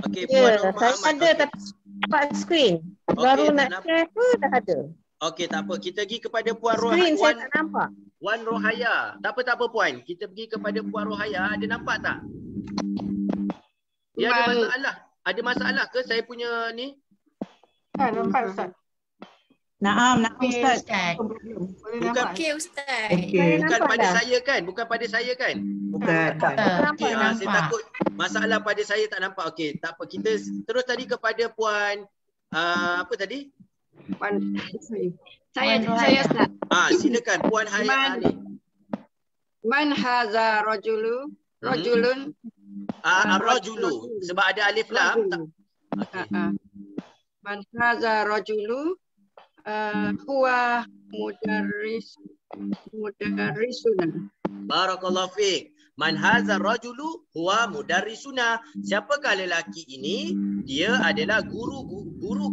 Okey, Puan Normah Saya Ahmad. ada tapi nampak skrin. Baru tak nak nampak. share tu dah ada. Okey, tak apa. Kita pergi kepada Puan Skrin saya Rohaya. tak nampak. Puan Rohaya. Tak apa Puan. Kita pergi kepada Puan Rohaya. Ada nampak tak? Dia ada masalah. Ada masalah ke saya punya ni? Nampak Ustaz. Naam, Ustaz. Bukan, Okey Ustaz. bukan pada saya kan? Bukan pada saya kan? Bukan. Okey, saya takut masalah pada saya tak nampak. Okey, tak apa. Kita terus tadi kepada Puan apa tadi? Puan saya Ustaz. Silakan Puan Haya ni. Man haza rajulu rajulun Rajulu sebab ada alif lam. Man haza rajulu huwa mudarrisuna. Barakallahu fiik. Man hadza rajulu huwa mudarrisuna. Siapakah lelaki ini? Dia adalah guru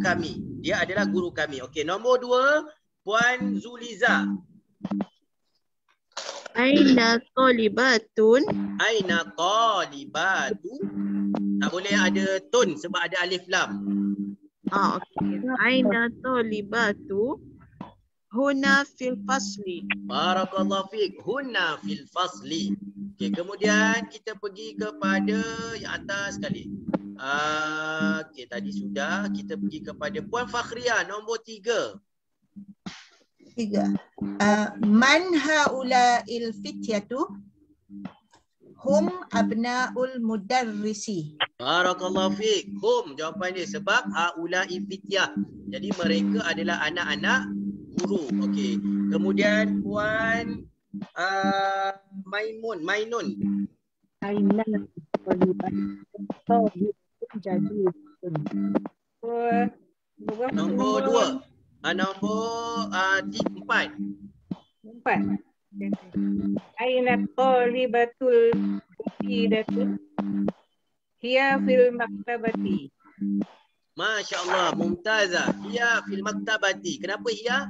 kami. Dia adalah guru kami. Okey, nombor 2 Puan Zuliza. Aina talibatun. Aina talibatu. Tak boleh ada tun sebab ada alif lam. Okey. Aina talibatu. Huna fil fasli. Barakallahu fiik. Hunna fil fasli. Okey, kemudian kita pergi kepada yang atas sekali. Okey, tadi sudah. Kita pergi kepada Puan Fakhria nombor 3. 3. Man haula'il fityatu hum abna'ul mudarrisi. Barakallahu fiik. Hum jawapan dia sebab haula'i fityah. Jadi mereka adalah anak-anak guru. Okey. Kemudian Puan Mainun. Nombor 2. Nombor 4. Aina talibatul mufidatu hiya fil maktabati. Masya Allah, mumtazah. Hiya fil maktabati. Kenapa hiya?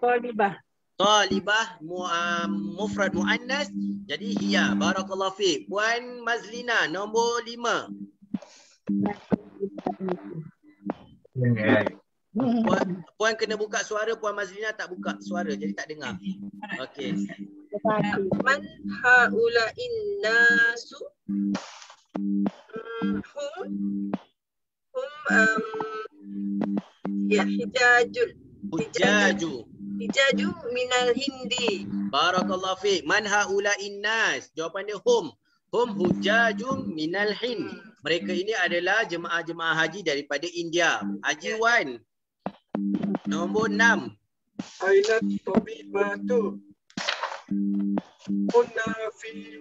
Talibah. Talibah mufrad muannas. Jadi hiya. Barakallahu fiik. Puan Mazlina nombor 5. Puan kena buka suara. Puan Mazlina tak buka suara, jadi tak dengar. Okey. Man haula'in nasu hum hijajul. Hujaju. Hijaju minal hindi. Barakallahu fiik. Man haula'in nas? Jawapan dia hum. Hum hujajum minal Hind. Mereka ini adalah jemaah-jemaah haji daripada India. Haji Wan. Nombor 6. Aina tabibatu. Kunna fi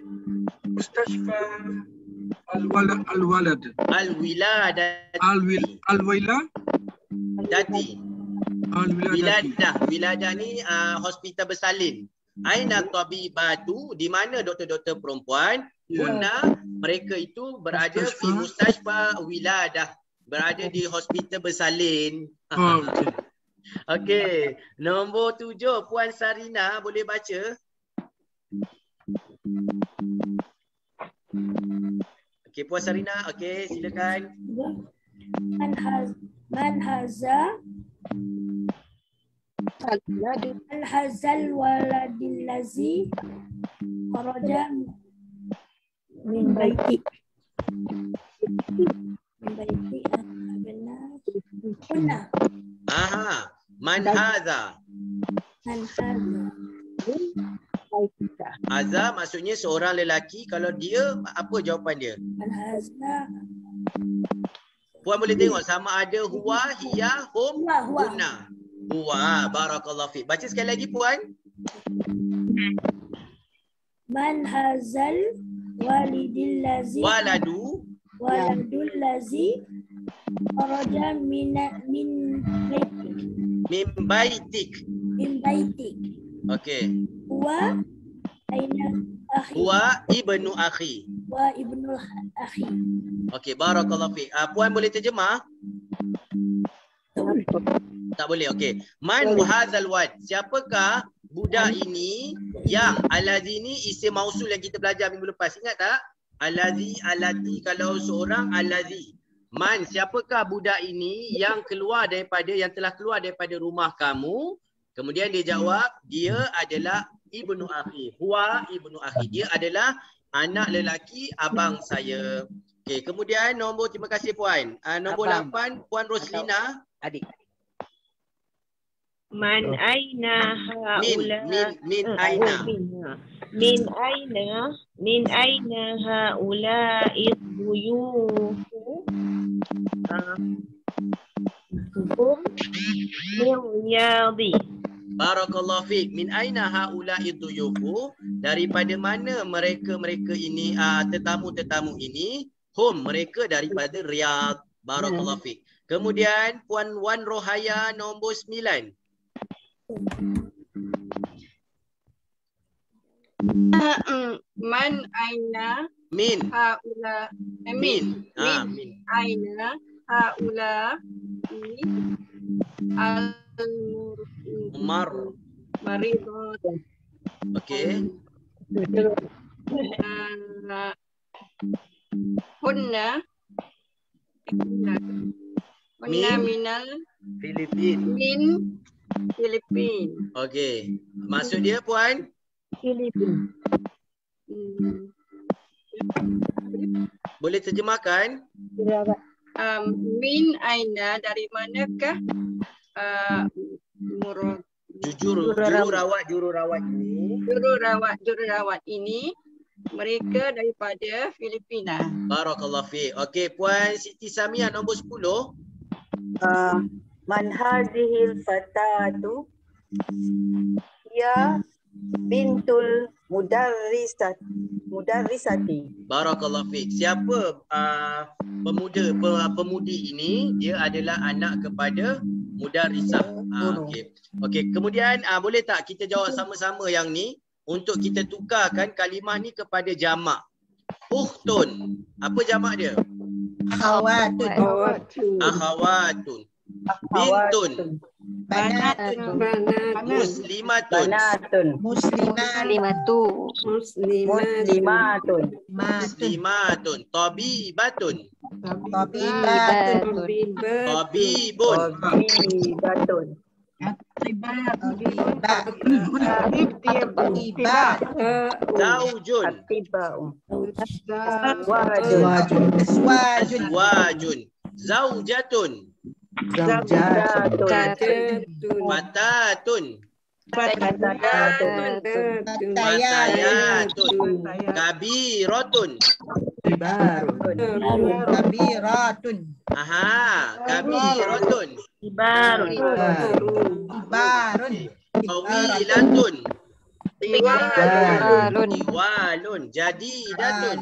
mustashfa al-walad. Al-wiladati. Al-wiladati. Wiladah ni hospital bersalin. Aina tabibatu, di mana doktor-doktor perempuan? Kunna, mereka itu berada fi mustashfa wiladah, berada di hospital bersalin. Okey, nombor 7 Puan Sarina boleh baca? Okey, Puan Sarina, okey, silakan. Man haza al-hazal waladil lazi kharaja min baiti benar. Aha, man hadha. Haza maksudnya seorang lelaki. Kalau dia, apa jawapan dia? Puan boleh tengok sama ada huwa, hiya, hum, hunna. Huwa, barakallahu fiik. Baca sekali lagi Puan. Man hazal walidil lazi waladul lazi kharaja min baitik. Okey. Huwa aina akhi. Huwa ibnu akhi. Wa ibnu akhi. Okey, barakallahu fiik. Puan boleh terjemah? Tak boleh. Okey. Man hadzal wad? Siapakah budak ini yang alazi ni isim mausul yang kita belajar minggu lepas. Ingat tak? Alazi, alati, kalau seorang alazi. Man, siapakah budak ini yang keluar daripada, yang telah keluar daripada rumah kamu? Kemudian dia jawab, dia adalah ibnu akhi. Huwa ibnu akhi. Dia adalah anak lelaki abang saya. Okey, kemudian nombor, terima kasih Puan. Nombor 8, Puan Roslina. Adik. Man aina haula min aina haula iduyufu Riyadi. Barakallahu fiik. Min aina haula iduyufu? Daripada mana mereka ini tetamu-tetamu ini? Hum, mereka daripada Riyadh. Barakallahu fiik. Kemudian Puan Wan Rohaya nombor 9. Man aina min haula min aina haula Umar maridat. Okey. Hunna minal Filipin. Okey. Maksud dia Puan? Filipin. Boleh terjemahkan? Min aina, dari manakah jururawat ini mereka daripada Filipina. Barakallahu fiik. Okey, Puan Siti Samia nombor 10. Man hadhil fatatu ya bintul mudarrisati. Barakallahu fiik. Siapa pemudi ini? Dia adalah anak kepada mudarrisah. Okey. Okey, kemudian boleh tak kita jawab sama-sama yang ni untuk kita tukarkan kalimah ni kepada jamak. Ukhtun. Apa jamak dia? Akhawatun. Bintun. Banatun. Muslimatun. Muslimatun. Tabibatun. Tabibun. Zaujun. Zaujatun. Fatatun. Fatayatun. Kabiratun. Kabiratun. Aha, kabiratun. Kibarun. Kibarun. Tawilatun. Tiwalun. Tiwalun. Jadidatun.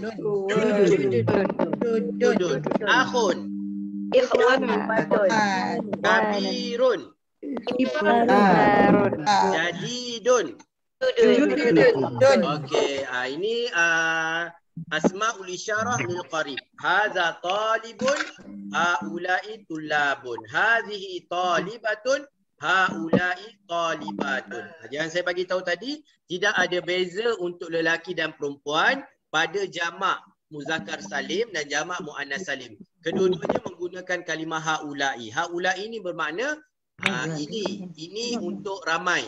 Dudun. Akhun. Kabirun. Kibarun. Jadidun. Okey, ini asmaul isyarah lil qarib. Hadza talibun, haula'i tullabun. Hadhihi talibatun, haula'i talibatun. Jangan saya bagi tahu tadi, tidak ada beza untuk lelaki dan perempuan pada jamak muzakkar salim dan jamak muannas salim. Kedua-duanya menggunakan kalimah haula'i. Haula'i ini bermakna ini untuk ramai.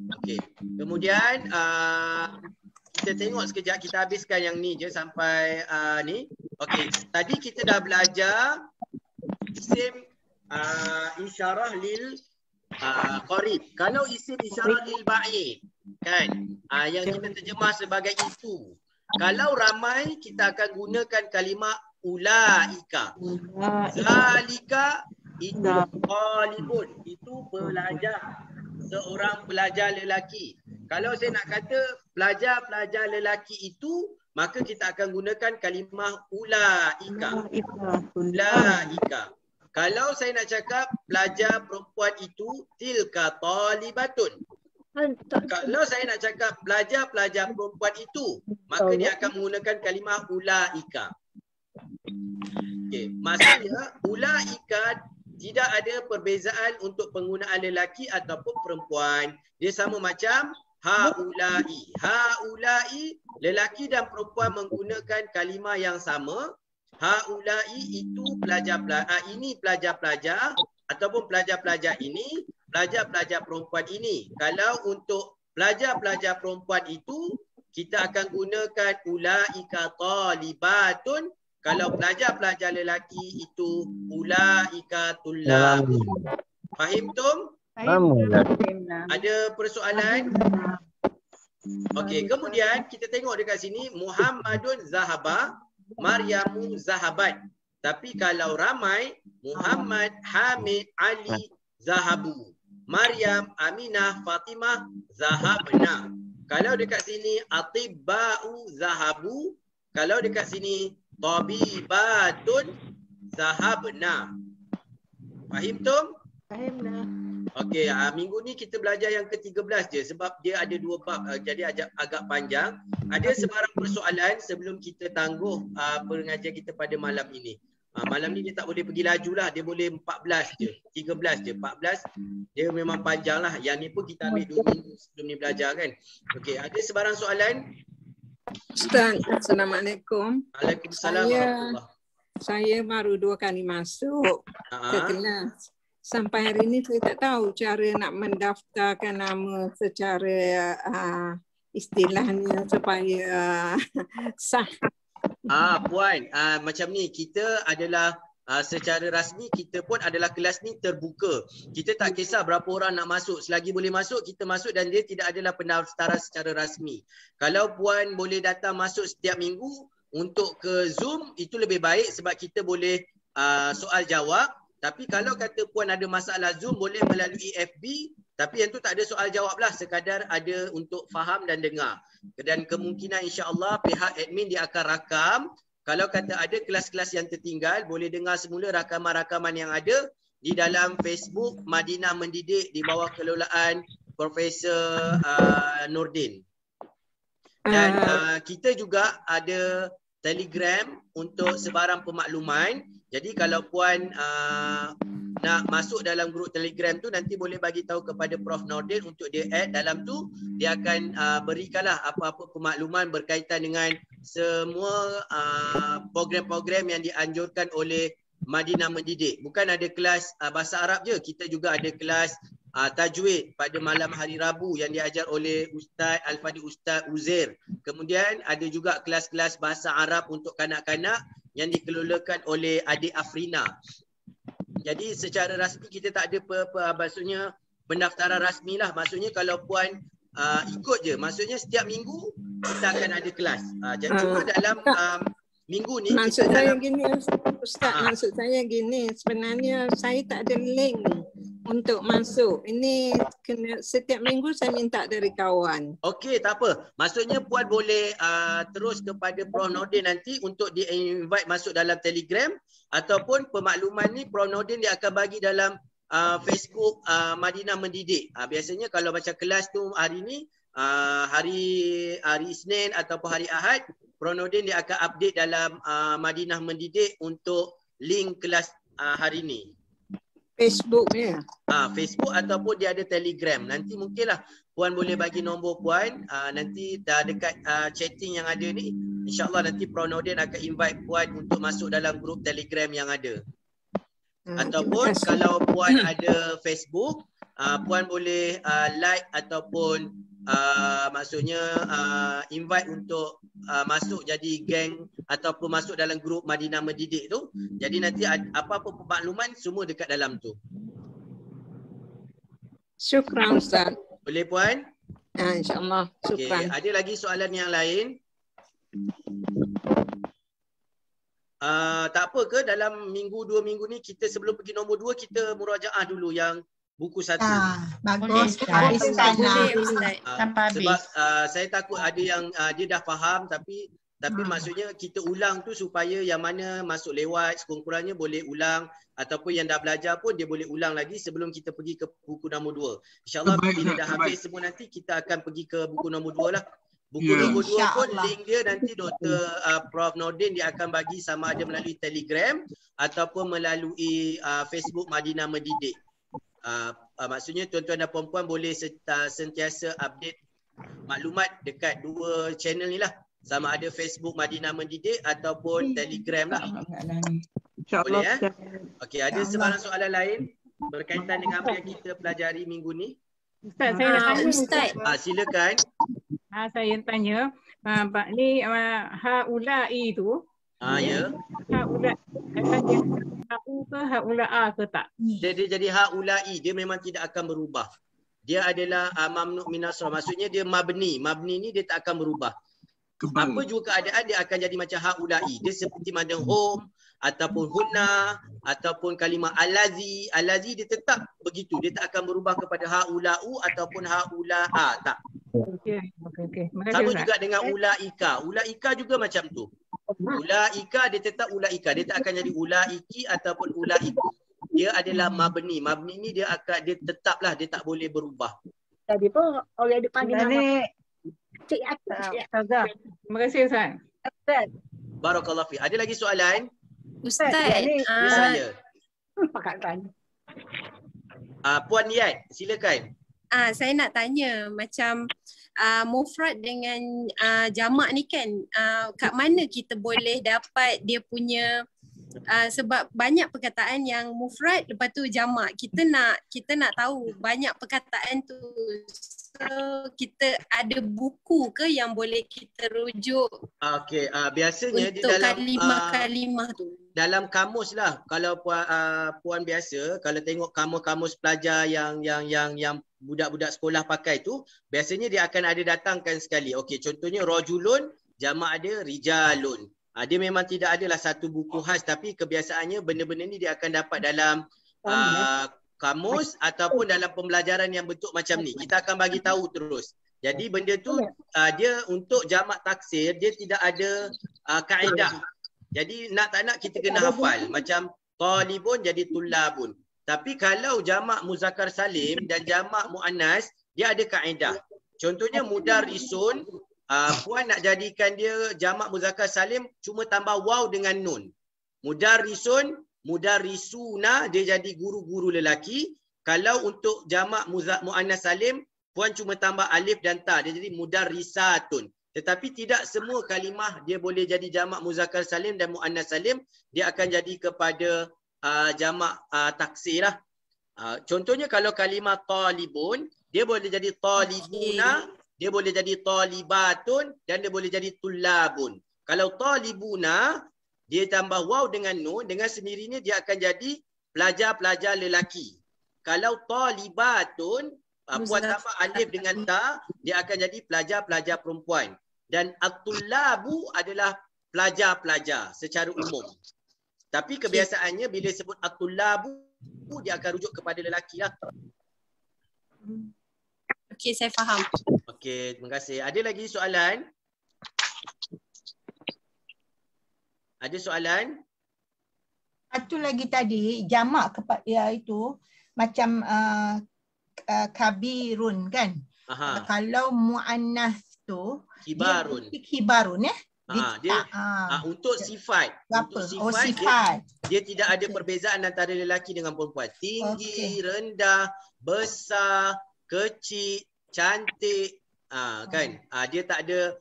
Okey. Kemudian kita tengok sekejap, kita habiskan yang ni je sampai ni. Okey, tadi kita dah belajar isim isyarah lil qarib. Kalau isim isyarah lil ba'id kan, yang kita terjemah sebagai itu. Kalau ramai kita akan gunakan kalimah ulaika. Zalika itu talibun, itu pelajar. Seorang pelajar lelaki. Kalau saya nak kata pelajar-pelajar lelaki itu, maka kita akan gunakan kalimah ulaika. Ulaika. Kalau saya nak cakap pelajar perempuan itu, tilka talibatun. Kalau saya nak cakap pelajar-pelajar perempuan itu, maka dia akan menggunakan kalimah ulaika. Okey, maksudnya ulaika tidak ada perbezaan untuk penggunaan lelaki ataupun perempuan. Dia sama macam haula'i. Haula'i, lelaki dan perempuan menggunakan kalimah yang sama. Haula'i itu pelajar-pelajar, ini pelajar-pelajar ataupun pelajar-pelajar ini, pelajar-pelajar perempuan ini. Kalau untuk pelajar-pelajar perempuan itu, kita akan gunakan ulaika talibatun. Kalau pelajar-pelajar lelaki itu ulaika tullabun. Fahim tum? Ada persoalan? Okey, kemudian kita tengok dekat sini Muhammadun zahaba, Maryamu zahabat. Tapi kalau ramai, Muhammad, Hamid, Ali zahabu. Maryam, Aminah, Fatimah zahabna. Kalau dekat sini atibba'u zahabu, kalau dekat sini tabibatun zahabna. Fahim tum? Fahim dah. Okey, minggu ni kita belajar yang ke-13 je sebab dia ada 2 bab, jadi agak panjang. Ada sebarang persoalan sebelum kita tangguh pengajian kita pada malam ini. Malam ni dia tak boleh pergi laju lah, dia boleh 14 je, 13 je, 14 dia memang panjang lah. Yang ni pun kita ambil 2 minggu sebelum ni belajar kan. Okey, ada sebarang soalan? Ustaz, Assalamualaikum. Waalaikumsalam warahmatullahi. Saya baru 2 kali masuk ke kelas. Sampai hari ini saya tak tahu cara nak mendaftarkan nama secara istilahnya supaya sah. Puan, macam ni, kita adalah secara rasmi kita pun adalah kelas ni terbuka. Kita tak kisah berapa orang nak masuk, selagi boleh masuk kita masuk dan dia tidak adalah pendaftaran secara rasmi. Kalau puan boleh datang masuk setiap minggu untuk ke Zoom itu lebih baik sebab kita boleh soal jawab. Tapi kalau kata puan ada masalah Zoom boleh melalui FB, tapi yang tu tak ada soal jawab lah, sekadar ada untuk faham dan dengar. Dan kemungkinan insya-Allah pihak admin dia akan rakam. Kalau kata ada kelas-kelas yang tertinggal, boleh dengar semula rakaman-rakaman yang ada di dalam Facebook Madinah Mendidik di bawah kelolaan Profesor Nordin. Dan kita juga ada Telegram untuk sebarang pemakluman. Jadi kalau puan nak masuk dalam grup Telegram tu, nanti boleh bagi tahu kepada Prof Nordin untuk dia add dalam tu. Dia akan berikanlah apa-apa pemakluman berkaitan dengan semua program-program yang dianjurkan oleh Madinah Mendidik. Bukan ada kelas bahasa Arab je, kita juga ada kelas tajwid pada malam hari Rabu yang diajar oleh Ustaz Al-Fadhil Ustaz Uzair. Kemudian ada juga kelas-kelas bahasa Arab untuk kanak-kanak yang dikelolakan oleh adik Afrina. Jadi secara rasmi kita tak ada maksudnya pendaftaran rasmi lah. Maksudnya kalau puan ikut je, maksudnya setiap minggu kita akan ada kelas. Cuma dalam minggu ni maksud kita saya dalam gini Ustaz, maksud saya gini, sebenarnya saya tak ada link untuk masuk. Ini kena setiap minggu saya minta dari kawan. okey, tak apa. Maksudnya puan boleh terus kepada Prof Nordin nanti untuk di-invite masuk dalam Telegram, ataupun pemakluman ni Prof Nordin dia akan bagi dalam Facebook Madinah Mendidik. Biasanya kalau macam kelas tu hari ni hari Isnin ataupun hari Ahad, Prof Nordin dia akan update dalam Madinah Mendidik untuk link kelas hari ni. Facebook ya. Facebook ataupun dia ada Telegram. Nanti mungkinlah puan boleh bagi nombor puan, nanti dah dekat chatting yang ada ni, insya-Allah nanti Prof Nordin akan invite puan untuk masuk dalam grup Telegram yang ada. Ataupun kalau puan ada Facebook, puan boleh like ataupun maksudnya invite untuk masuk jadi geng ataupun masuk dalam grup Madinah Mendidik tu. Jadi nanti apa-apa pemakluman semua dekat dalam tu. Syukran Ustaz. Boleh puan? InsyaAllah. Syukran. Ada lagi soalan yang lain? Tak apa ke dalam minggu 2 minggu ni kita sebelum pergi nombor 2 kita murajaah dulu yang buku 1. Bagus. Sebab saya takut ada yang dia dah faham tapi maksudnya kita ulang tu supaya yang mana masuk lewat sekurang-kurangnya boleh ulang, ataupun yang dah belajar pun dia boleh ulang lagi sebelum kita pergi ke buku nombor 2. InsyaAllah bila dah habis semua nanti kita akan pergi ke buku nombor 2 lah. Buku nombor 2 pun link dia nanti Dr. Prof Nordin dia akan bagi sama ada melalui Telegram ataupun melalui Facebook Madinah Mendidik. Maksudnya tuan-tuan dan puan-puan boleh sentiasa update maklumat dekat 2 channel ni lah. Sama ada Facebook Madinah Mendidik ataupun Telegram lah. Boleh ya? Okey, ada sebarang soalan lain berkaitan dengan apa yang kita pelajari minggu ni? Ustaz, saya nak tanya. Ustaz. Silakan. Saya tanya, ni haulai tu. Ya. Haulai ke haulaa ke tak? Dia jadi haulai, dia memang tidak akan berubah. Dia adalah mamnu' minas sarf. Maksudnya dia mabni. Mabni ni dia tak akan berubah. Apa juga keadaan dia akan jadi macam haulai. Dia seperti macam hum ataupun hunna ataupun kalimah alazi. Alazi dia tetap begitu. Dia tak akan berubah kepada haulau ataupun haulaa. Tak. Okey. Sama juga dengan ulaika. Ulaika juga macam tu. Ulaika dia tetap ulaika. Dia tak akan jadi ulaiki ataupun ulaiku. Dia adalah mabni. Mabni ni dia tetaplah, dia tak boleh berubah. Tadi pun orang depan dia nama. Cik Ustazah. Terima kasih Ustaz. Ustaz. Barakallahu fi. Ada lagi soalan? Ustaz. Saya. Pakatkan. Puan Niat, silakan. Saya nak tanya macam mufrad dengan jamak ni kan, kat mana kita boleh dapat dia punya sebab banyak perkataan yang mufrad lepas tu jamak. Kita nak tahu banyak perkataan tu. So kita ada buku ke yang boleh kita rujuk? Okey, biasanya di dalam kalimah-kalimah tu. Dalam kamus lah. Kalau puan biasa, kalau tengok kamus-kamus pelajar yang budak-budak sekolah pakai tu, biasanya dia akan ada datangkan sekali. Okey, contohnya rajulun, jamak ada rijalun. Dia memang tidak adalah satu buku khas, tapi kebiasaannya benda-benda ni dia akan dapat dalam kamus ataupun dalam pembelajaran yang bentuk macam ni. Kita akan bagi tahu terus. Jadi benda tu dia untuk jamak taksir dia tidak ada kaedah. Jadi nak tak nak kita kena hafal. Macam talibun jadi tullabun. Tapi kalau jamak muzakkar salim dan jamak muannas dia ada kaedah. Contohnya mudarrisun, puan nak jadikan dia jamak muzakkar salim cuma tambah waw dengan nun. Mudarrisun, mudarrisuna dia jadi guru-guru lelaki. Kalau untuk jamak muannas salim, puan cuma tambah alif dan ta, dia jadi mudarrisatun. Tetapi tidak semua kalimah dia boleh jadi jamak muzakkar salim dan muannas salim, dia akan jadi kepada jamak taksir lah. Contohnya kalau kalimah talibun, dia boleh jadi talibuna, dia boleh jadi talibatun dan dia boleh jadi tullabun. Kalau talibuna dia tambah waw dengan nun, dengan sendirinya dia akan jadi pelajar-pelajar lelaki. kalau talibatun, buat tambah alif dengan ta, dia akan jadi pelajar-pelajar perempuan. Dan at-tullabu adalah pelajar-pelajar secara umum. Tapi kebiasaannya bila sebut at-tullabu, dia akan rujuk kepada lelaki lah. Okey, saya faham. Okey, terima kasih. Ada lagi soalan? Ada soalan? Satu lagi tadi, jamak kepada itu macam kabirun kan? Aha. Kalau muannas tu Kibarun. Kibarun ya? Untuk sifat. Apa? Untuk sifat. Dia tidak ada perbezaan antara lelaki dengan perempuan. Tinggi, rendah, besar, kecil, cantik, kan? Dia tak ada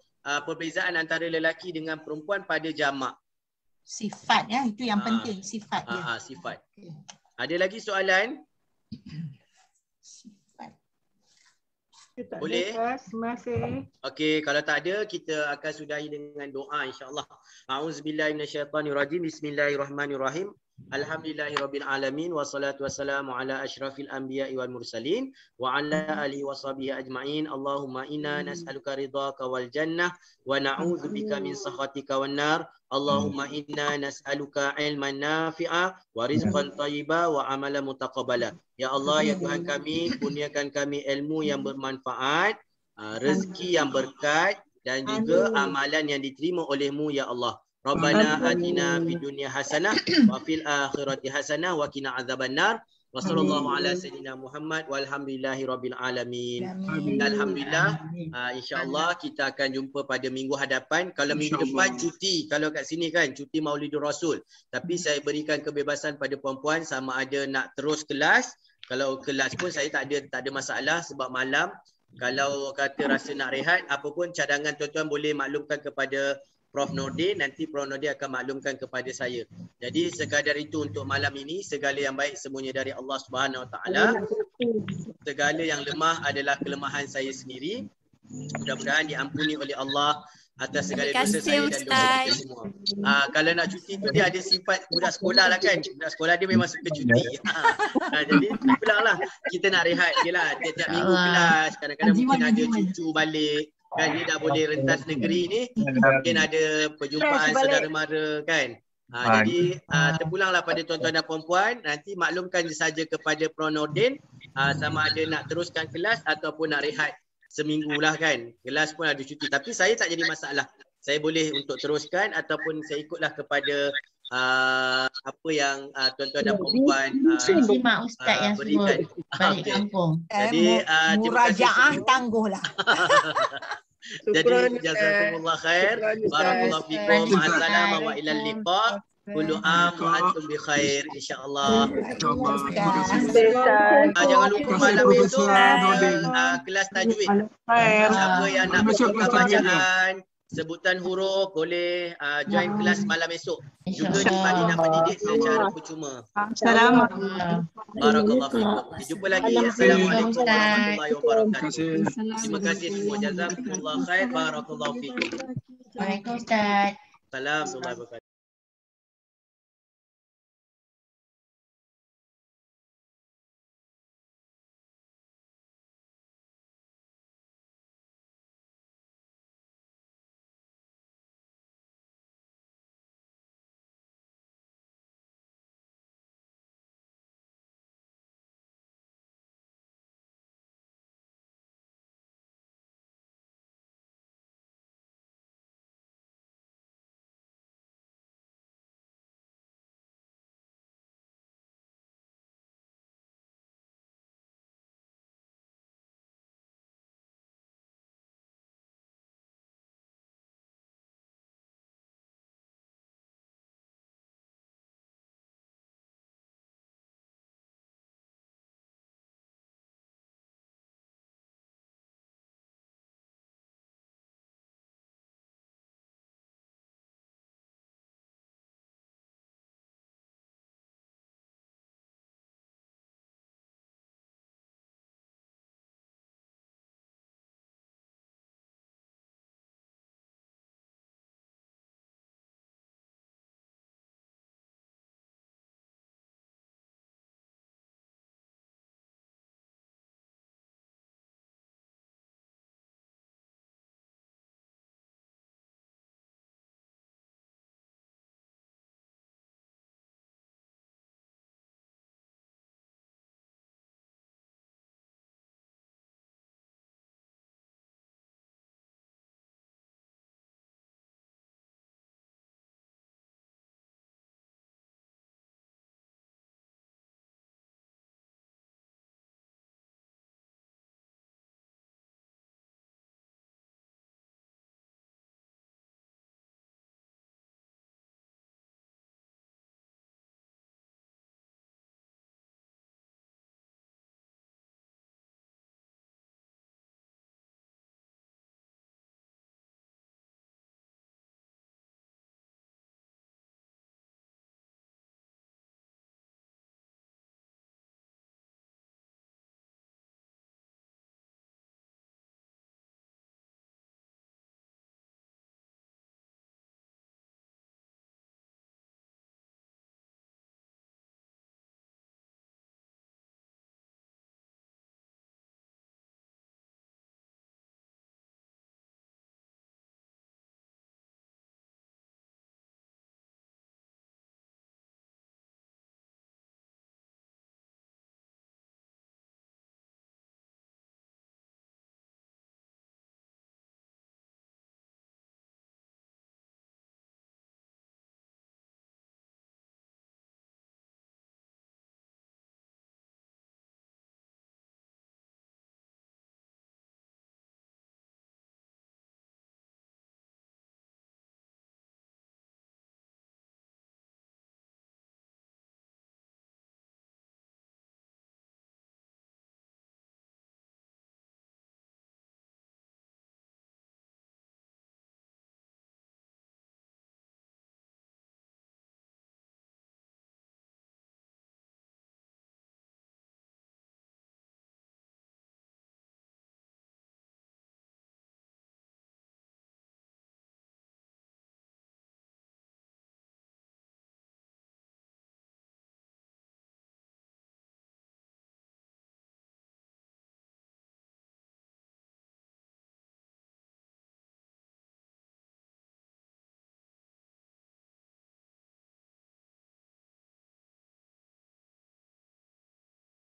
perbezaan antara lelaki dengan perempuan pada jamak. Sifat ya, itu yang penting, sifat dia. Sifat. Ada lagi soalan? Boleh? Terima kasih. Okey, kalau tak ada kita akan sudahi dengan doa insya-Allah. A'udzubillahi minasyaitonirrajim. Bismillahirrahmanirrahim. Alhamdulillahirabbil alamin wassalatu wassalamu ala asyrafil anbiya'i wal mursalin wa ala alihi washabihi ajmain. Allahumma inna nas'aluka ridhaka wal jannah wa na'udzubika min sakhatika wan nar. Allahumma inna nas'aluka ilman nafi'a wa rizqan thayyiba wa amalan mutaqabbala. Ya Allah, ya Tuhan kami, kurniakan kami ilmu yang bermanfaat, rezeki yang berkat dan juga amalan yang diterima oleh-Mu ya Allah. Rabbana atina fid dunya hasanah wa fil akhirati hasanah wa qina adzabannar. Wa sallallahu ala sayyidina Muhammad walhamdulillahi rabbil alamin. Alhamdulillah, insya-Allah kita akan jumpa pada minggu hadapan. Kalau minggu depan cuti, kalau kat sini kan cuti Maulidur Rasul. Tapi saya berikan kebebasan pada puan-puan sama ada nak terus kelas. Kalau kelas pun saya tak ada masalah sebab malam. Kalau kata rasa nak rehat, apa pun cadangan tuan-tuan boleh maklumkan kepada Prof Nordin, nanti Prof Nordin akan maklumkan kepada saya. Jadi sekadar itu untuk malam ini, segala yang baik semuanya dari Allah Subhanahu Wa Taala. Segala yang lemah adalah kelemahan saya sendiri. Mudah-mudahan diampuni oleh Allah atas segala dosa saya dan dosa kita semua. Kalau nak cuti tu dia ada sifat budak sekolah lah kan. Budak sekolah dia memang suka cuti. Jadi pulang lah. Kita nak rehat je lah. Tiap-tiap minggu kelas. Kadang-kadang mungkin ada cucu balik. Kan dia dah boleh rentas negeri ni, mungkin ada perjumpaan saudara mara kan. Jadi terpulanglah pada tuan-tuan dan puan-puan, nanti maklumkan saja kepada Prof Nordin sama ada nak teruskan kelas ataupun nak rehat seminggu lah kan. Kelas pun ada cuti, tapi saya tak jadi masalah. Saya boleh untuk teruskan ataupun saya ikutlah kepada apa yang tuan-tuan dan puan-puan Ustaz yang berikan. balik kampung. Jadi murajaah tangguhlah. Jadi jazakumullah khair, barakallahu fikum, ma'assalamah wa ilal liqa. Kullu am wa antum bi khair insyaallah. Jangan lupa malam besok kelas tajwid. Siapa yang nak buka bacaan, sebutan huruf boleh join kelas malam esok. Juga di Madinah Pendidik secara percuma. Assalamualaikum. Barakallahu fikum. Jumpa lagi. Assalamualaikum warahmatullahi wabarakatuh. Terima kasih semua. Jazakumullah khair. Barakallahu fikum. Waalaikumsalam. Salam warahmatullahi wabarakatuh.